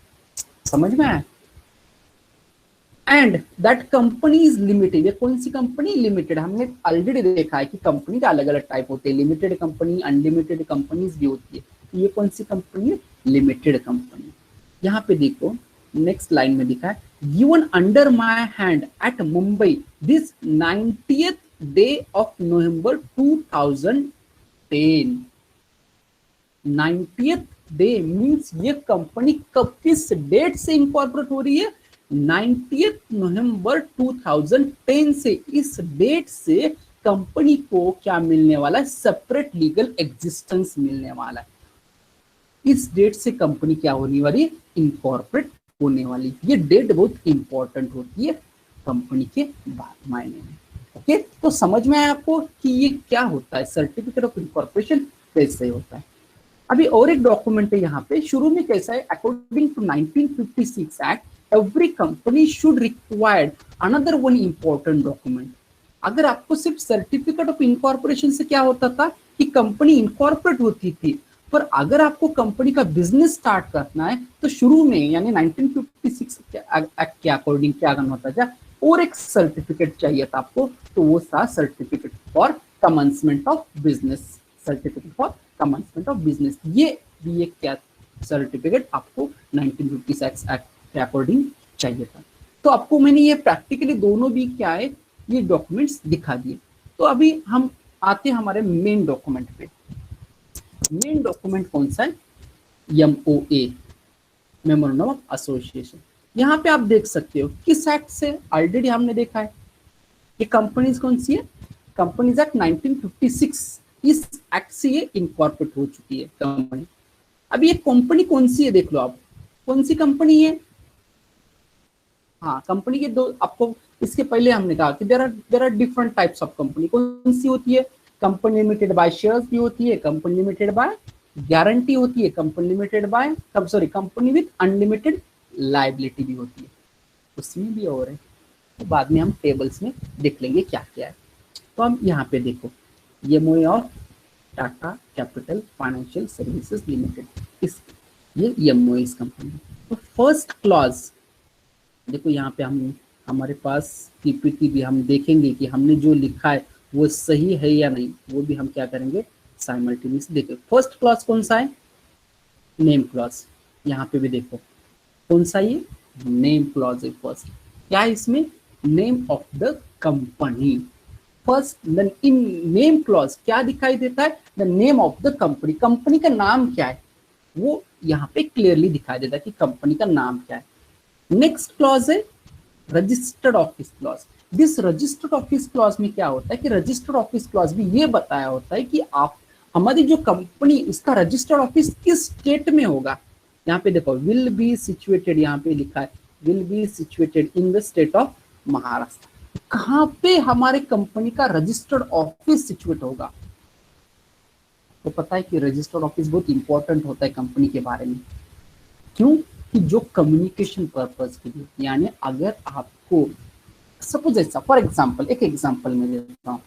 समझ में आया? And that company is limited. ये कौन सी कंपनी? लिमिटेड। हमने ऑलरेडी देखा है कि कंपनी का अलग अलग टाइप होते हैं, लिमिटेड कंपनी, अनलिमिटेड कंपनीज भी होती है। ये कौन सी कंपनी है? Limited company. यहाँ पे देखो नेक्स्ट लाइन में लिखा है, given under my hand eight Mumbai this 90th day of November 2010। 90th day means ये कंपनी कब, किस डेट से इंकॉर्पोरेट हो रही है? 90th नवंबर 2010 से। इस डेट से कंपनी को क्या मिलने वाला है? सेपरेट लीगल एग्जिस्टेंस मिलने वाला है। इस डेट से कंपनी क्या होने वाली है? इनकॉर्पोरेट होने वाली। ये डेट बहुत इंपॉर्टेंट होती है कंपनी के मायने में। ओके, तो समझ में आया आपको कि ये क्या होता है, सर्टिफिकेट ऑफ इनकॉर्पोरेशन कैसे होता है। अभी और एक डॉक्यूमेंट है यहाँ पे, शुरू में कैसा है, according to 1956 act every company should required another one important document. अगर आपको सिर्फ सर्टिफिकेट ऑफ इनकॉर्पोरेशन से क्या होता था कि कंपनी इनकॉर्पोरेट होती थी, पर अगर आपको कंपनी का बिजनेस स्टार्ट करना है तो शुरू में यानी 1956 एक्ट के अकॉर्डिंग क्या करना होता था, और एक सर्टिफिकेट चाहिए था आपको, तो वो था certificate for commencement of business. Certificate for commencement of business, ये भी एक क्या सर्टिफिकेट आपको 1956 एक्ट के अकॉर्डिंग चाहिए था। तो आपको मैंने ये प्रैक्टिकली दोनों भी क्या है ये डॉक्यूमेंट्स दिखा दिए। तो अभी हम आते हैं हमारे मेन डॉक्यूमेंट पे। मेन डॉक्यूमेंट कौन सा है? MOA, memorandum of association. यहाँ पे आप देख सकते हो किस एक्ट से, ऑलरेडी हमने देखा है कि कंपनीज कौन सी है, कंपनीज एक्ट 1956, इस एक्ट से ये इनकॉर्पोरेट हो चुकी है कंपनी। अब ये कंपनी कौन सी है देख लो आप, कौन सी कंपनी है? हाँ, कंपनी के दो आपको, इसके पहले हमने कहा कि there are different types of company. कौन सी होती है? कंपनी लिमिटेड बाय शेयर्स भी होती है, कंपनी लिमिटेड बाय गारंटी होती है, company limited by company with unlimited liability भी होती है, उसमें भी और है, तो बाद में हम टेबल्स में देख लेंगे क्या क्या है। तो हम यहाँ पे देखो, MOA of Tata capital financial services limited, इस ये MOA इस कंपनी। तो फर्स्ट क्लॉज देखो, यहाँ पे हम हमारे पास PPT भी हम देखेंगे कि हमने जो लिखा है वो सही है या नहीं, वो भी हम क्या करेंगे साइमल्टेनियसली देखें। फर्स्ट क्लॉज कौन सा है? Name clause. यहाँ पे भी देखो कौन सा, ये नेम क्लॉज है फर्स्ट। क्या है इसमें? Name of the company. First in name clause क्या दिखाई देता है? The name of the company, company का नाम क्या है वो यहाँ पे क्लियरली दिखाई देता है कि कंपनी का नाम क्या है। नेक्स्ट क्लॉज है registered office clause. This registered office clause में क्या होता है कि रजिस्टर्ड ऑफिस क्लॉज भी ये बताया होता है कि आप हमारी जो कंपनी उसका रजिस्टर्ड ऑफिस किस स्टेट में होगा। यहाँ पे देखो विल बी सिचुएटेड, यहाँ पे लिखा है will be situated in the state of Maharashtra. कहाँ पे हमारे कंपनी का रजिस्टर्ड ऑफिस सिचुएट होगा? तो पता है कि रजिस्टर्ड ऑफिस बहुत इंपॉर्टेंट होता है कंपनी के बारे में। क्यों? कि जो कम्युनिकेशन पर्पज के लिए, यानी अगर आपको सपोज ऐसा, फॉर एग्जांपल एक एग्जांपल में देता हूँ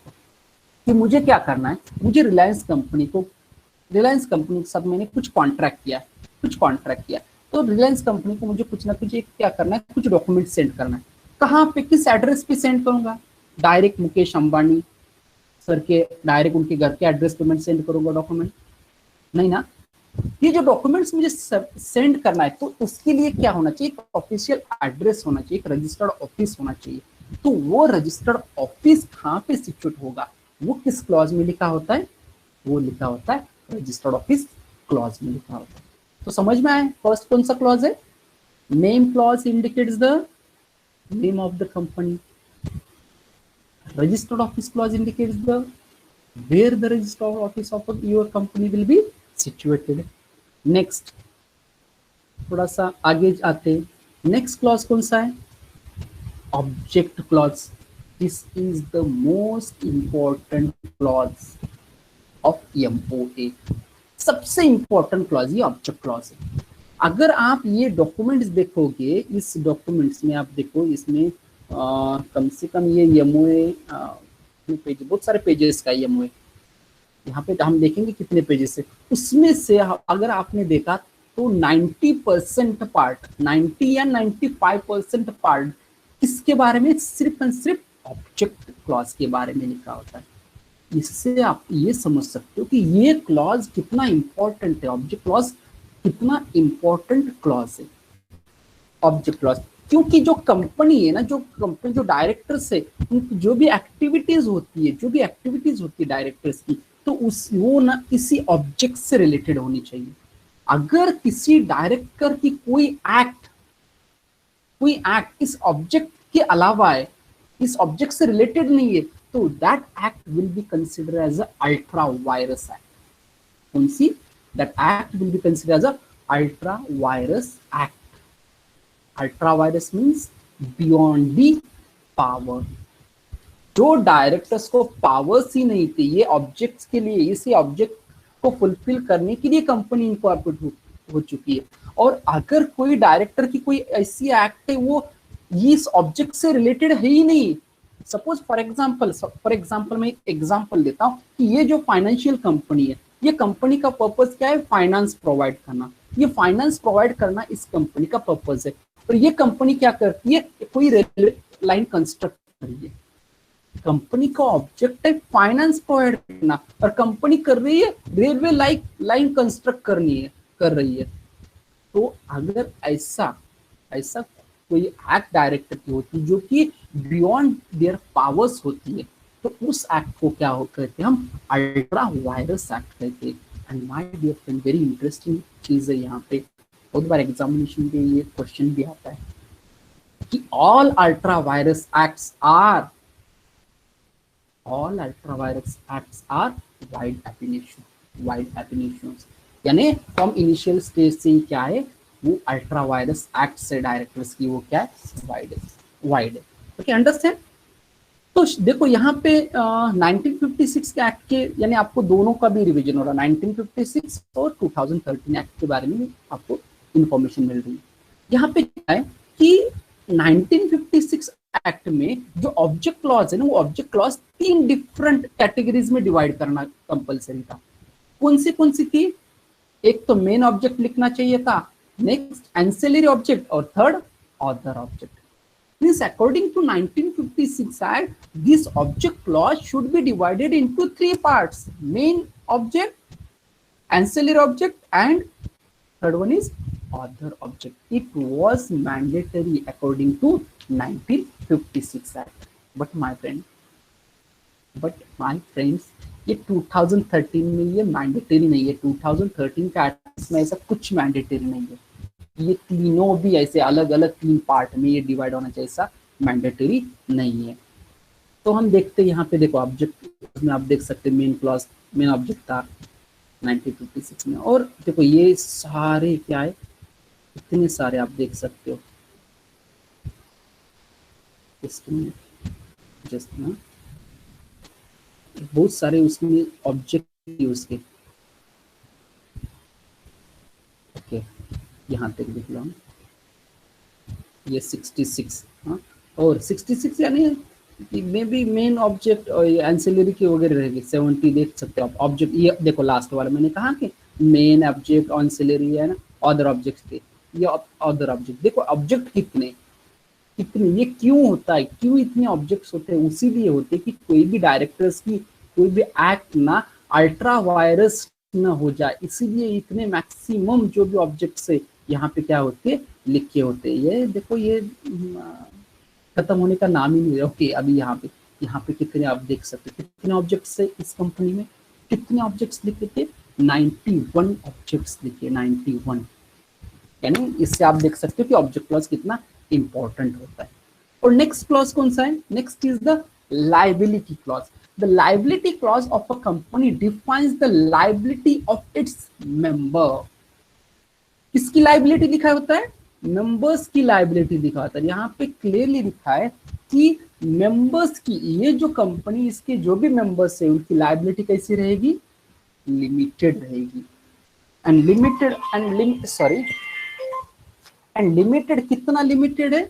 कि मुझे क्या करना है, मुझे रिलायंस कंपनी के साथ मैंने कुछ कॉन्ट्रैक्ट किया, तो रिलायंस कंपनी को मुझे कुछ ना कुछ एक क्या करना है, कुछ डॉक्यूमेंट सेंड करना है। कहाँ पे, किस एड्रेस पे सेंड करूंगा? डायरेक्ट मुकेश अंबानी सर के डायरेक्ट उनके घर के एड्रेस पे मैं सेंड करूंगा डॉक्यूमेंट? नहीं ना। ये जो डॉक्यूमेंट्स मुझे सेंड करना है, तो उसके लिए क्या होना चाहिए? एक ऑफिशियल एड्रेस होना चाहिए, एक रजिस्टर्ड ऑफिस होना चाहिए। तो वो रजिस्टर्ड ऑफिस कहाँ पे सिचुएट होगा, वो किस क्लॉज में लिखा होता है? वो लिखा होता है रजिस्टर्ड ऑफिस क्लॉज में लिखा होता है। तो समझ में आए फर्स्ट कौन सा क्लॉज है? Name clause indicates the name of the company, registered office clause indicates the where the registered office of your company will be situated. Next थोड़ा सा आगे आते, नेक्स्ट क्लॉज कौन सा है? Object clause. This is the most important clause of MOA. सबसे important clause ये object clause है। अगर आप ये डॉक्यूमेंट्स देखोगे, इस डॉक्यूमेंट्स में आप देखो, इसमें कम से कम ये एमओए पेज, बहुत सारे पेजेस का एमओए, यहाँ पे हम देखेंगे कितने पेजेस है। उसमें से अगर आपने देखा तो 90% पार्ट, 90 या 95% पार्ट किसके बारे में? सिर्फ एंड सिर्फ ऑब्जेक्ट क्लॉज के बारे में लिखा होता है। इससे आप ये समझ सकते हो कि ये क्लॉज कितना इंपॉर्टेंट है, ऑब्जेक्ट क्लॉज कितना इंपॉर्टेंट क्लॉज है ऑब्जेक्ट क्लॉज। क्योंकि जो कंपनी है ना, जो कंपनी, जो डायरेक्टर्स है, जो भी एक्टिविटीज होती है डायरेक्टर्स की, तो उस वो ना किसी ऑब्जेक्ट से रिलेटेड होनी चाहिए। अगर किसी डायरेक्टर की कोई एक्ट इस ऑब्जेक्ट के अलावा है, इस ऑब्जेक्ट से रिलेटेड नहीं है, तो that act will be consider as a ultra vires act. कौन सी? That act will be consider as a ultra vires act. Ultra vires means beyond the power. जो डायरेक्टर्स को पावर्स ही नहीं थी ये ऑब्जेक्ट्स के लिए, इसी ऑब्जेक्ट को फुलफिल करने के लिए कंपनी इनकॉर्पोरेट हो चुकी है। और अगर कोई डायरेक्टर की कोई ऐसी एक्ट है वो इस ऑब्जेक्ट से रिलेटेड है ही नहीं, सपोज फॉर एग्जांपल मैं एक एग्जांपल देता हूँ कि ये जो फाइनेंशियल कंपनी है, ये कंपनी का पर्पस क्या है? फाइनेंस प्रोवाइड करना। ये फाइनेंस प्रोवाइड करना इस कंपनी का पर्पस है। और ये कंपनी क्या करती है? कोई रेलवे लाइन कंस्ट्रक्ट कर रही है, कंपनी का ऑब्जेक्ट है फाइनेंस प्रोवाइड करना, और कंपनी कर रही है रेलवे लाइन कंस्ट्रक्ट कर रही है। तो अगर ऐसा ऐसा कोई एक्ट डायरेक्टर की होती जो कि बियॉन्ड देयर पावर्स होती है, तो उस एक्ट को क्या हो कहते हैं? हम अल्ट्रा वायरस एक्ट कहते हैं। And my dear friend, very interesting चीज है यहाँ पे, बहुत बार एग्जामिनेशन में ये क्वेश्चन भी आता है कि all ultra vires acts are void application, यानी फ्रॉम इनिशियल स्टेज से ही क्या है, वो अल्ट्रा वायरस एक्ट से डायरेक्टर्स की वो क्या है? वाइड है। Okay, understand? तो देखो यहाँ पे 1956 के एक्ट के, यानी आपको दोनों का भी रिवीजन हो रहा है, 1956 और 2013 एक्ट के बारे में आपको इंफॉर्मेशन मिल रही है। यहाँ पे क्या है कि 1956 एक्ट में जो ऑब्जेक्ट क्लॉज है ना, वो ऑब्जेक्ट क्लॉज 3 डिफरेंट कैटेगरीज में डिवाइड करना कंपलसरी था। कौन सी थी? एक तो मेन ऑब्जेक्ट लिखना चाहिए था, नेक्स्ट एंसिलरी ऑब्जेक्ट, और third other object. Means according to 1956 Act, this object clause should be divided into 3 parts: main object, ancillary object, and third one is other object. It was mandatory according to 1956 Act. But my friends, ये 2013 में ये mandatory नहीं है। 2013 का act में ऐसा कुछ mandatory नहीं है। ये तीनों भी ऐसे अलग अलग 3 पार्ट में ये डिवाइड होना चाहिए, ऐसा मैंडेटरी नहीं है। तो हम देखते हैं यहाँ पे, देखो ऑब्जेक्ट में आप देख सकते हैं मेन ऑब्जेक्ट था 1956 में, और देखो ये सारे क्या है, इतने सारे आप देख सकते हो इसमें, जस्ट ना बहुत सारे उसमें ऑब्जेक्ट यूज के। यहाँ तक देख लो हम, ये 66, हाँ, और 66 यानी में भी मेन ऑब्जेक्ट और एंसिलरी की वगैरह रहेगी। 70 देख सकते हो आप ऑब्जेक्ट, ये देखो लास्ट वाला मैंने कहा कि मेन ऑब्जेक्ट एंसिलरी है ना, अदर ऑब्जेक्ट थे, ये अदर ऑब्जेक्ट। देखो ऑब्जेक्ट कितने कितने, ये क्यों होता है, क्यों इतने ऑब्जेक्ट्स होते हैं, उसी लिए होते हैं कि कोई भी डायरेक्टर्स की कोई भी एक्ट ना अल्ट्रा वायरस ना हो जाए, इसीलिए इतने मैक्सिमम जो भी ऑब्जेक्ट्स है यहाँ पे क्या होते हैं, लिखे होते हैं। ये देखो ये खत्म होने का नाम ही नहीं है। ओके, अभी यहाँ पे कितने आप देख सकते हैं, कितने ऑब्जेक्ट्स है इस कंपनी में, कितने ऑब्जेक्ट्स लिखे थे, 91 ऑब्जेक्ट्स लिखे, 91। यानी इससे आप देख सकते हो कि ऑब्जेक्ट क्लॉज कितना इंपॉर्टेंट होता है। और नेक्स्ट क्लॉज कौन सा है, next is the liability clause. The liability clause of a company defines the liability of its member. किसकी लाइबिलिटी लिखा होता है, मेंबर्स की लाइबिलिटी लिखा होता है। यहाँ पे क्लियरली लिखा है कि मेंबर्स की, ये जो कंपनी इसके जो भी मेंबर्स है उनकी लाइबिलिटी कैसी रहेगी, लिमिटेड रहेगी। एंड लिमिटेड एंड लिमिटेड कितना लिमिटेड है,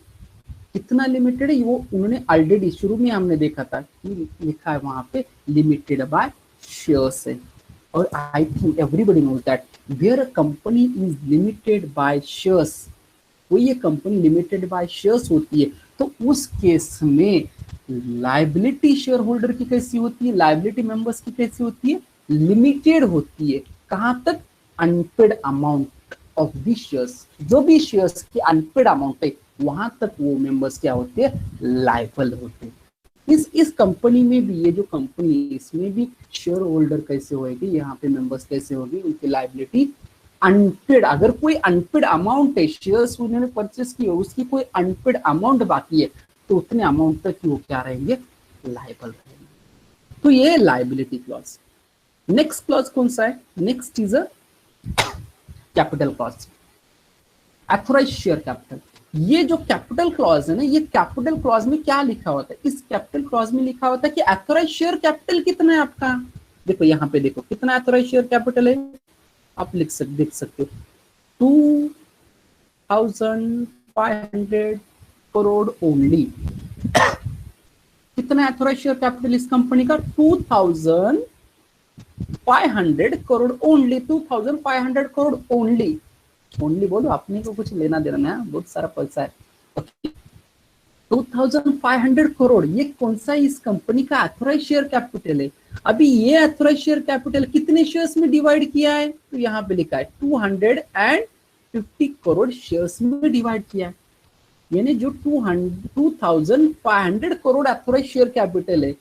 कितना लिमिटेड है वो उन्होंने ऑलरेडी शुरू में हमने देखा था कि लिखा है वहां पे लिमिटेड बाय शेयर्स है। और I think everybody knows that where a company is limited by shares, कोई ये कंपनी लिमिटेड बाय शेयर्स होती है तो उस केस में लाइबिलिटी शेयर होल्डर की कैसी होती है, लाइबिलिटी मेंबर्स की कैसी होती है, लिमिटेड होती है। कहां तक, unpaid amount of the shares, जो भी शेयर्स की अनपेड अमाउंट है वहां तक वो मेंबर्स क्या होते हैं, लाइबल होते हैं। इस कंपनी में भी, ये जो कंपनी है इसमें भी शेयर होल्डर कैसे होगी, यहाँ पे मेंबर्स कैसे होगी, उनकी लाइबिलिटी अनपेड, अगर कोई अनपेड अमाउंट है, शेयर्स उन्होंने परचेस की उसकी कोई अनपेड अमाउंट बाकी है तो उतने अमाउंट तक वो क्या रहेंगे, लाइबल रहेंगे। तो ये लाइबिलिटी क्लॉज। नेक्स्ट क्लॉज कौन सा है, next is a capital clause, authorised share capital. ये जो कैपिटल क्लॉज है ना, ये कैपिटल क्लॉज में क्या लिखा होता है, इस कैपिटल क्लॉज में लिखा होता है कि ऑथराइज्ड शेयर कैपिटल कितना है आपका। देखो यहाँ पे देखो कितना ऑथराइज्ड शेयर कैपिटल है, आप देख सकते हो 2500 करोड़ ओनली। कितना ऑथराइज्ड शेयर कैपिटल इस कंपनी का, 2500 crore only, 2500 crore only. Only बोलो, अपने को कुछ लेना देना है, बहुत सारा पैसा है। 2500 करोड़, ये कौन सा इस कंपनी का ऑथराइज्ड शेयर कैपिटल है। अभी ये ऑथराइज्ड शेयर कैपिटल कितने शेयर्स में डिवाइड किया है, तो यहाँ पे लिखा है 250 करोड़ शेयर्स में डिवाइड किया है। यानी जो 2500 करोड़ ऑथराइज्ड शेयर कैपिटल है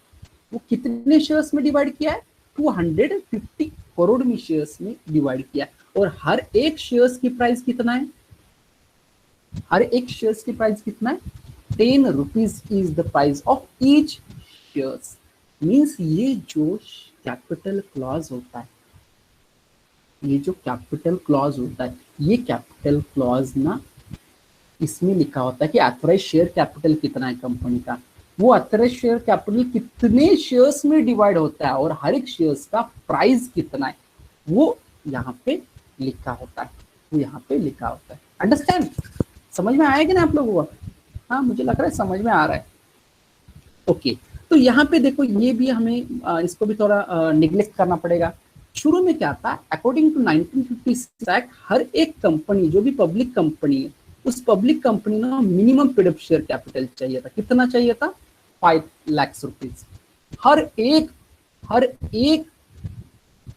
वो कितने शेयर्स में डिवाइड किया है, 250 करोड़ में शेयर्स में डिवाइड किया। और हर एक शेयर्स की प्राइस कितना है, हर एक शेयर्स की प्राइस कितना है, 10 rupees is the price of each shares. Means ये जो कैपिटल क्लॉज होता है, ये जो कैपिटल क्लॉज होता है, ये कैपिटल क्लॉज ना इसमें लिखा होता है कि ऑथराइज्ड शेयर कैपिटल कितना है कंपनी का, वो ऑथराइज्ड शेयर कैपिटल कितने शेयर्स में डिवाइड होता है और हर एक शेयर्स का प्राइस कितना है वो यहाँ पे लिखा होता है, वो यहाँ पे लिखा होता है। अंडरस्टैंड, समझ में आएगा ना आप लोगों को, हाँ मुझे लग रहा है समझ में आ रहा है। ओके, तो यहाँ पे देखो ये भी हमें इसको भी थोड़ा निग्लेक्ट करना पड़ेगा। शुरू में क्या था, अकॉर्डिंग टू 1956 एक्ट, हर एक कंपनी जो भी पब्लिक कंपनी है उस पब्लिक कंपनी ना minimum paid up share capital चाहिए था। कितना चाहिए था, 5 लाख रुपीज। हर एक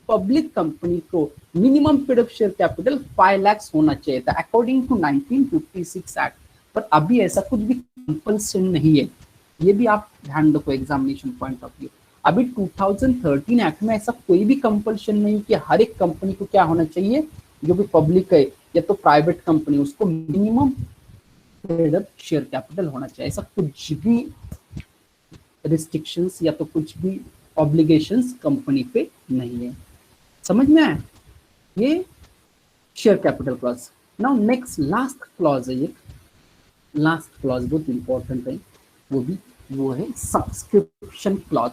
पब्लिक कंपनी को minimum paid up share capital 5 lakh होना चाहिए था अकॉर्डिंग टू 1956 एक्ट। पर अभी ऐसा कुछ भी कंपल्सन नहीं है, ये भी आप ध्यान रखो एग्जामिनेशन पॉइंट ऑफ व्यू। अभी 2013 एक्ट में ऐसा कोई भी कंपल्शन नहीं कि हर एक कंपनी को क्या होना चाहिए, जो भी पब्लिक है या तो प्राइवेट कंपनी, उसको minimum paid up share capital होना चाहिए। ऐसा कुछ भी रिस्ट्रिक्शंस या तो कुछ भी ऑब्लिगेशंस कंपनी पे नहीं है। समझ में आया, ये share capital clause. Now next last clause है, ये लास्ट क्लॉज बहुत इंपॉर्टेंट है, वो है subscription clause.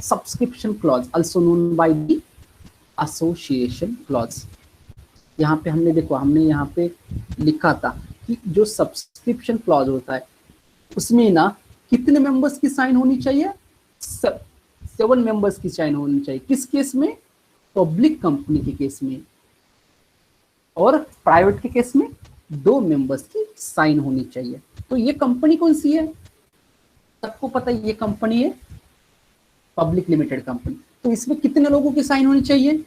Subscription clause also known by the association clause, यहाँ पे हमने देखो, हमने यहाँ पे लिखा था कि जो सब्सक्रिप्शन क्लॉज होता है उसमें ना कितने मेंबर्स की साइन होनी चाहिए, 7 मेंबर्स की साइन होनी चाहिए। किस केस में? पब्लिक कंपनी के केस में, और प्राइवेट के केस में 2 मेंबर्स की साइन होनी चाहिए। तो ये कंपनी कौन सी है? सबको पता है ये कंपनी है पब्लिक लिमिटेड कंपनी। तो इसमें कितने लोगों की साइन होनी चाहिए?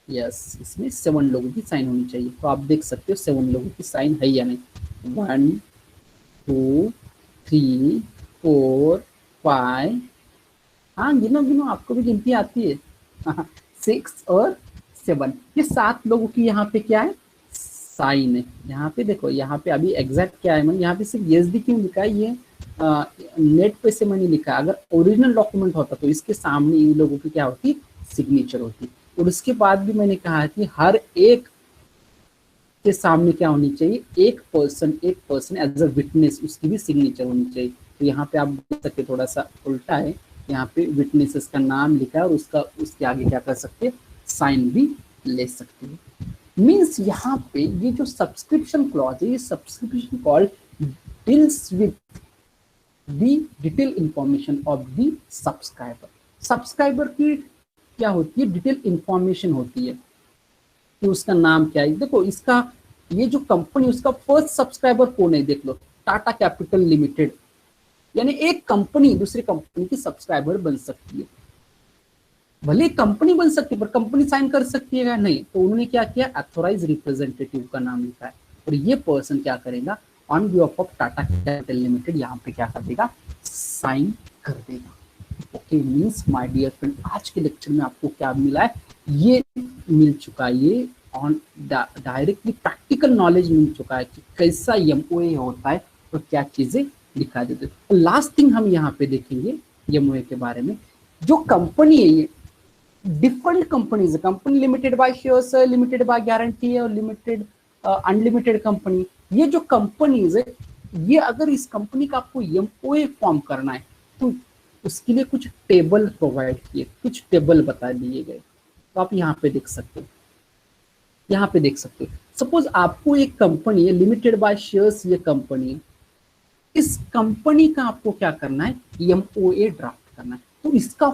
यस, इसमें 7 लोगों की साइन होनी चाहिए। तो आप देख सकते हो 7 लोगों की साइन है या नहीं। 1 2 3 4 5, हाँ गिनो गिनो, आपको भी गिनती आती है। 6 और 7, ये 7 लोगों की यहाँ पे क्या है? साइन है। यहाँ पे देखो, यहाँ पे अभी एग्जैक्ट क्या है, मैंने यहाँ पे सिर्फ एसडी क्यों लिखा है, ये नेट पे से मैंने लिखा। अगर ओरिजिनल डॉक्यूमेंट होता तो इसके सामने इन लोगों की क्या होती? सिग्नेचर होती। और उसके बाद भी मैंने कहा कि हर एक के सामने क्या होनी चाहिए? एक पर्सन एज अ विटनेस, उसकी भी सिग्नेचर होनी चाहिए। तो यहाँ पे आप देख सकते, थोड़ा सा उल्टा है, यहाँ पे विटनेसेस का नाम लिखा है और उसके आगे क्या कर सकते हैं? साइन भी ले सकते हैं। मीन्स यहाँ पे ये जो सब्सक्रिप्शन क्लॉज है, ये subscription clause deals with the detail information of the subscriber. Subscriber की क्या होती है? डिटेल इंफॉर्मेशन होती है कि उसका नाम क्या है। देखो इसका, ये जो कंपनी, उसका फर्स्ट सब्सक्राइबर कौन है? देख लो, टाटा कैपिटल लिमिटेड। यानी एक कंपनी दूसरी कंपनी की सब्सक्राइबर बन सकती है। भले कंपनी बन सकती है पर कंपनी साइन कर सकती है या नहीं? तो उन्होंने क्या किया? अथोराइज रिप्रेजेंटेटिव का नाम लिखा है, और ये पर्सन क्या करेगा? On behalf of Tata Capital Limited यहाँ पे क्या कर देगा? साइन कर देगा। Okay, means my dear friend, आज के लेक्चर में आपको क्या मिला है? ये मिल चुका है, ये ऑन डायरेक्टली प्रैक्टिकल नॉलेज मिल चुका है कि कैसा एमओए होता है और क्या चीजें दिखा देते हैं। लास्ट थिंग हम यहाँ पे देखेंगे एमओए के बारे में। जो कंपनी है ये different companies, company limited by shares है, लिमिटेड बाय गारंटी है, और लिमिटेड अनलिमिटेड कंपनी। ये जो कंपनीज है, ये अगर इस कंपनी का आपको एमओए फॉर्म करना है तो उसके लिए कुछ टेबल प्रोवाइड किए, कुछ टेबल बता दिए गए। तो आप यहाँ पे देख सकते हो, यहाँ पे देख सकते हो। सपोज आपको एक कंपनी है, लिमिटेड बाय शेयर्स ये कंपनी है, इस कंपनी का आपको क्या करना है? एमओए ड्राफ्ट करना है। तो इसका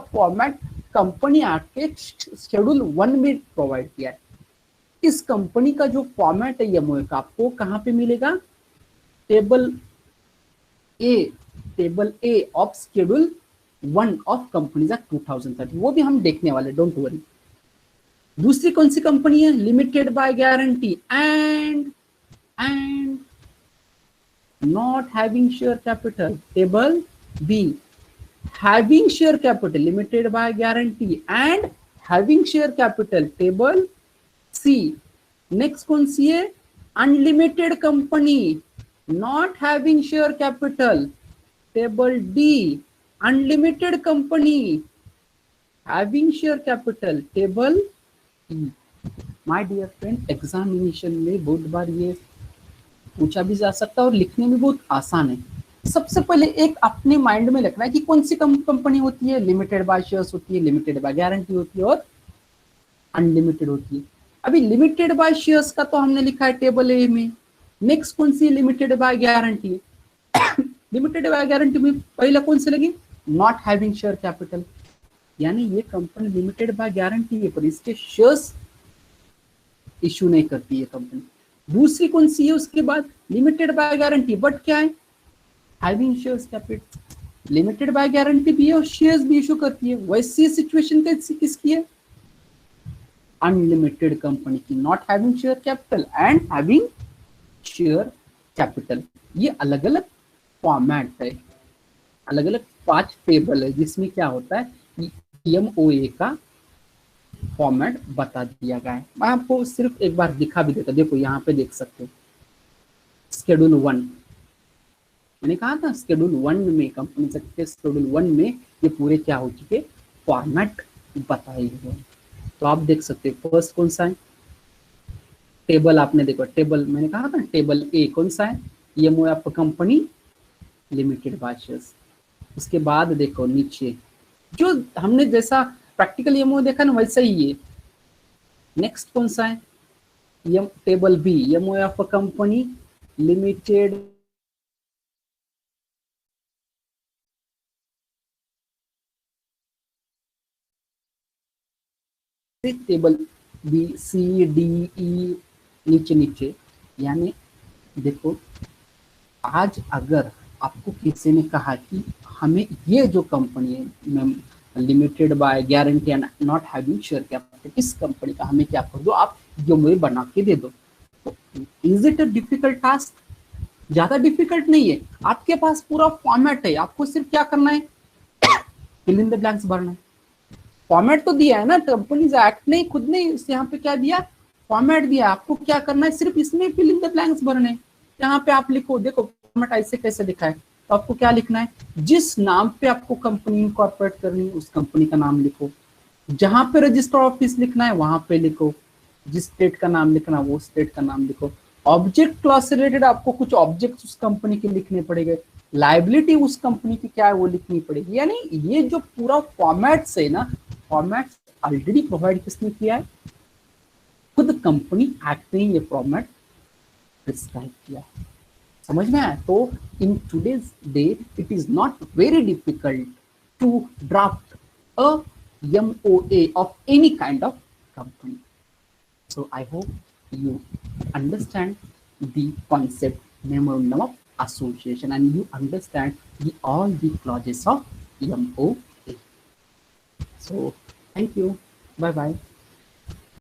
फॉर्मेट कंपनी एक्ट के शेड्यूल 1 में प्रोवाइड किया है। इस कंपनी का जो फॉर्मेट है एमओए का, आपको कहाँ पे मिलेगा? Table A of schedule 1 of companies act 2013, वो भी हम देखने वाले, डोंट वरी। दूसरी कौन सी कंपनी है? Limited by guarantee and not having share capital, table B. Having share capital, limited by guarantee and having share capital, table C. Next कौन सी है? unlimited company, not having share capital, table D. unlimited company, having share capital, table E. My dear friend, examination में बहुत बार ये पूछा भी जा सकता है और लिखने में बहुत आसान है। सबसे पहले एक अपने माइंड में रखना है कि कौन सी कंपनी होती है? लिमिटेड बाय शेयर्स होती है, लिमिटेड बाय गारंटी होती है और अनलिमिटेड होती है। अभी लिमिटेड बाय शेयर्स का तो हमने लिखा है टेबल ए में। नेक्स्ट कौन सी? Limited by guarantee. Limited by guarantee में पहला कौन सी लगी? नॉट हैविंग शेयर कैपिटल, यानी ये कंपनी लिमिटेड बाय गारंटी है पर इसके शेयर्स इश्यू नहीं करती है कंपनी। दूसरी कौन सी है उसके बाद? लिमिटेड बाय गारंटी बट क्या है? Having shares capital. Limited by guarantee भी है और शेयर्स भी इशू करती है। वैसी सिचुएशन किसकी है? अनलिमिटेड कंपनी की, not having share capital and having share capital. ये अलग अलग फॉर्मेट है, अलग अलग 5 टेबल है जिसमें क्या होता है? एमओए का फॉर्मेट बता दिया गया है। मैं आपको सिर्फ एक बार दिखा भी देता, देखो यहाँ पे देख सकते हो शेड्यूल 1, मैंने कहा था शेड्यूल 1 में, कंपनी के शेड्यूल 1 में ये पूरे क्या हो चुके फॉर्मेट बताए हुए। तो आप देख सकते हो फर्स्ट कौन सा है? टेबल, आपने देखो टेबल, मैंने कहा था टेबल ए कौन सा है? MOA of company limited by shares. उसके बाद देखो नीचे जो हमने जैसा प्रैक्टिकल एमओए देखा ना वैसा ही है। नेक्स्ट कौन सा है? M table B, MOA of a company limited table B, C D E, नीचे नीचे। यानी देखो, आज अगर आपको किसी ने कहा कि हमें ये जो कंपनी है limited by guarantee and not having share capital, इस कंपनी का हमें क्या कर दो, आप ये मुझे बना के दे दो, तो is it a difficult task? ज्यादा डिफिकल्ट नहीं है। आपके पास पूरा फॉर्मेट है, आपको सिर्फ क्या करना है, फिल इन द ब्लैंक्स भरना है। फॉर्मेट तो दिया है ना, कंपनीज एक्ट ने खुद ने यहाँ पे क्या दिया, फॉर्मेट दिया। आपको क्या करना है, सिर्फ इसमें फिल इन द ब्लैंक्स भरने। यहाँ पे आप लिखो, देखो फॉर्मेट ऐसे कैसे लिखा है, तो आपको क्या लिखना है, जिस नाम पे आपको कंपनी इनकॉर्पोरेट करनी है उस कंपनी का नाम लिखो, जहां पे रजिस्टर ऑफिस लिखना है वहां पे लिखो, जिस स्टेट का नाम लिखना है वो स्टेट का नाम लिखो। ऑब्जेक्ट क्लॉज से रिलेटेड आपको कुछ ऑब्जेक्ट उस कंपनी के लिखने पड़ेंगे, लाइबिलिटी उस कंपनी की क्या है वो लिखनी पड़ेगी। यानी ये जो पूरा फॉर्मेट है ना, फॉर्मेट ऑलरेडी प्रोवाइड किसने किया है, खुद कंपनी एक्ट ने ये फॉर्मेट प्रिस्क्राइब किया है। समझ में आया? तो in today's day it is not very difficult to draft a MOA of any kind of company. So I hope you understand the concept memorandum of association and you understand all the clauses of MOA. So thank you. Bye bye.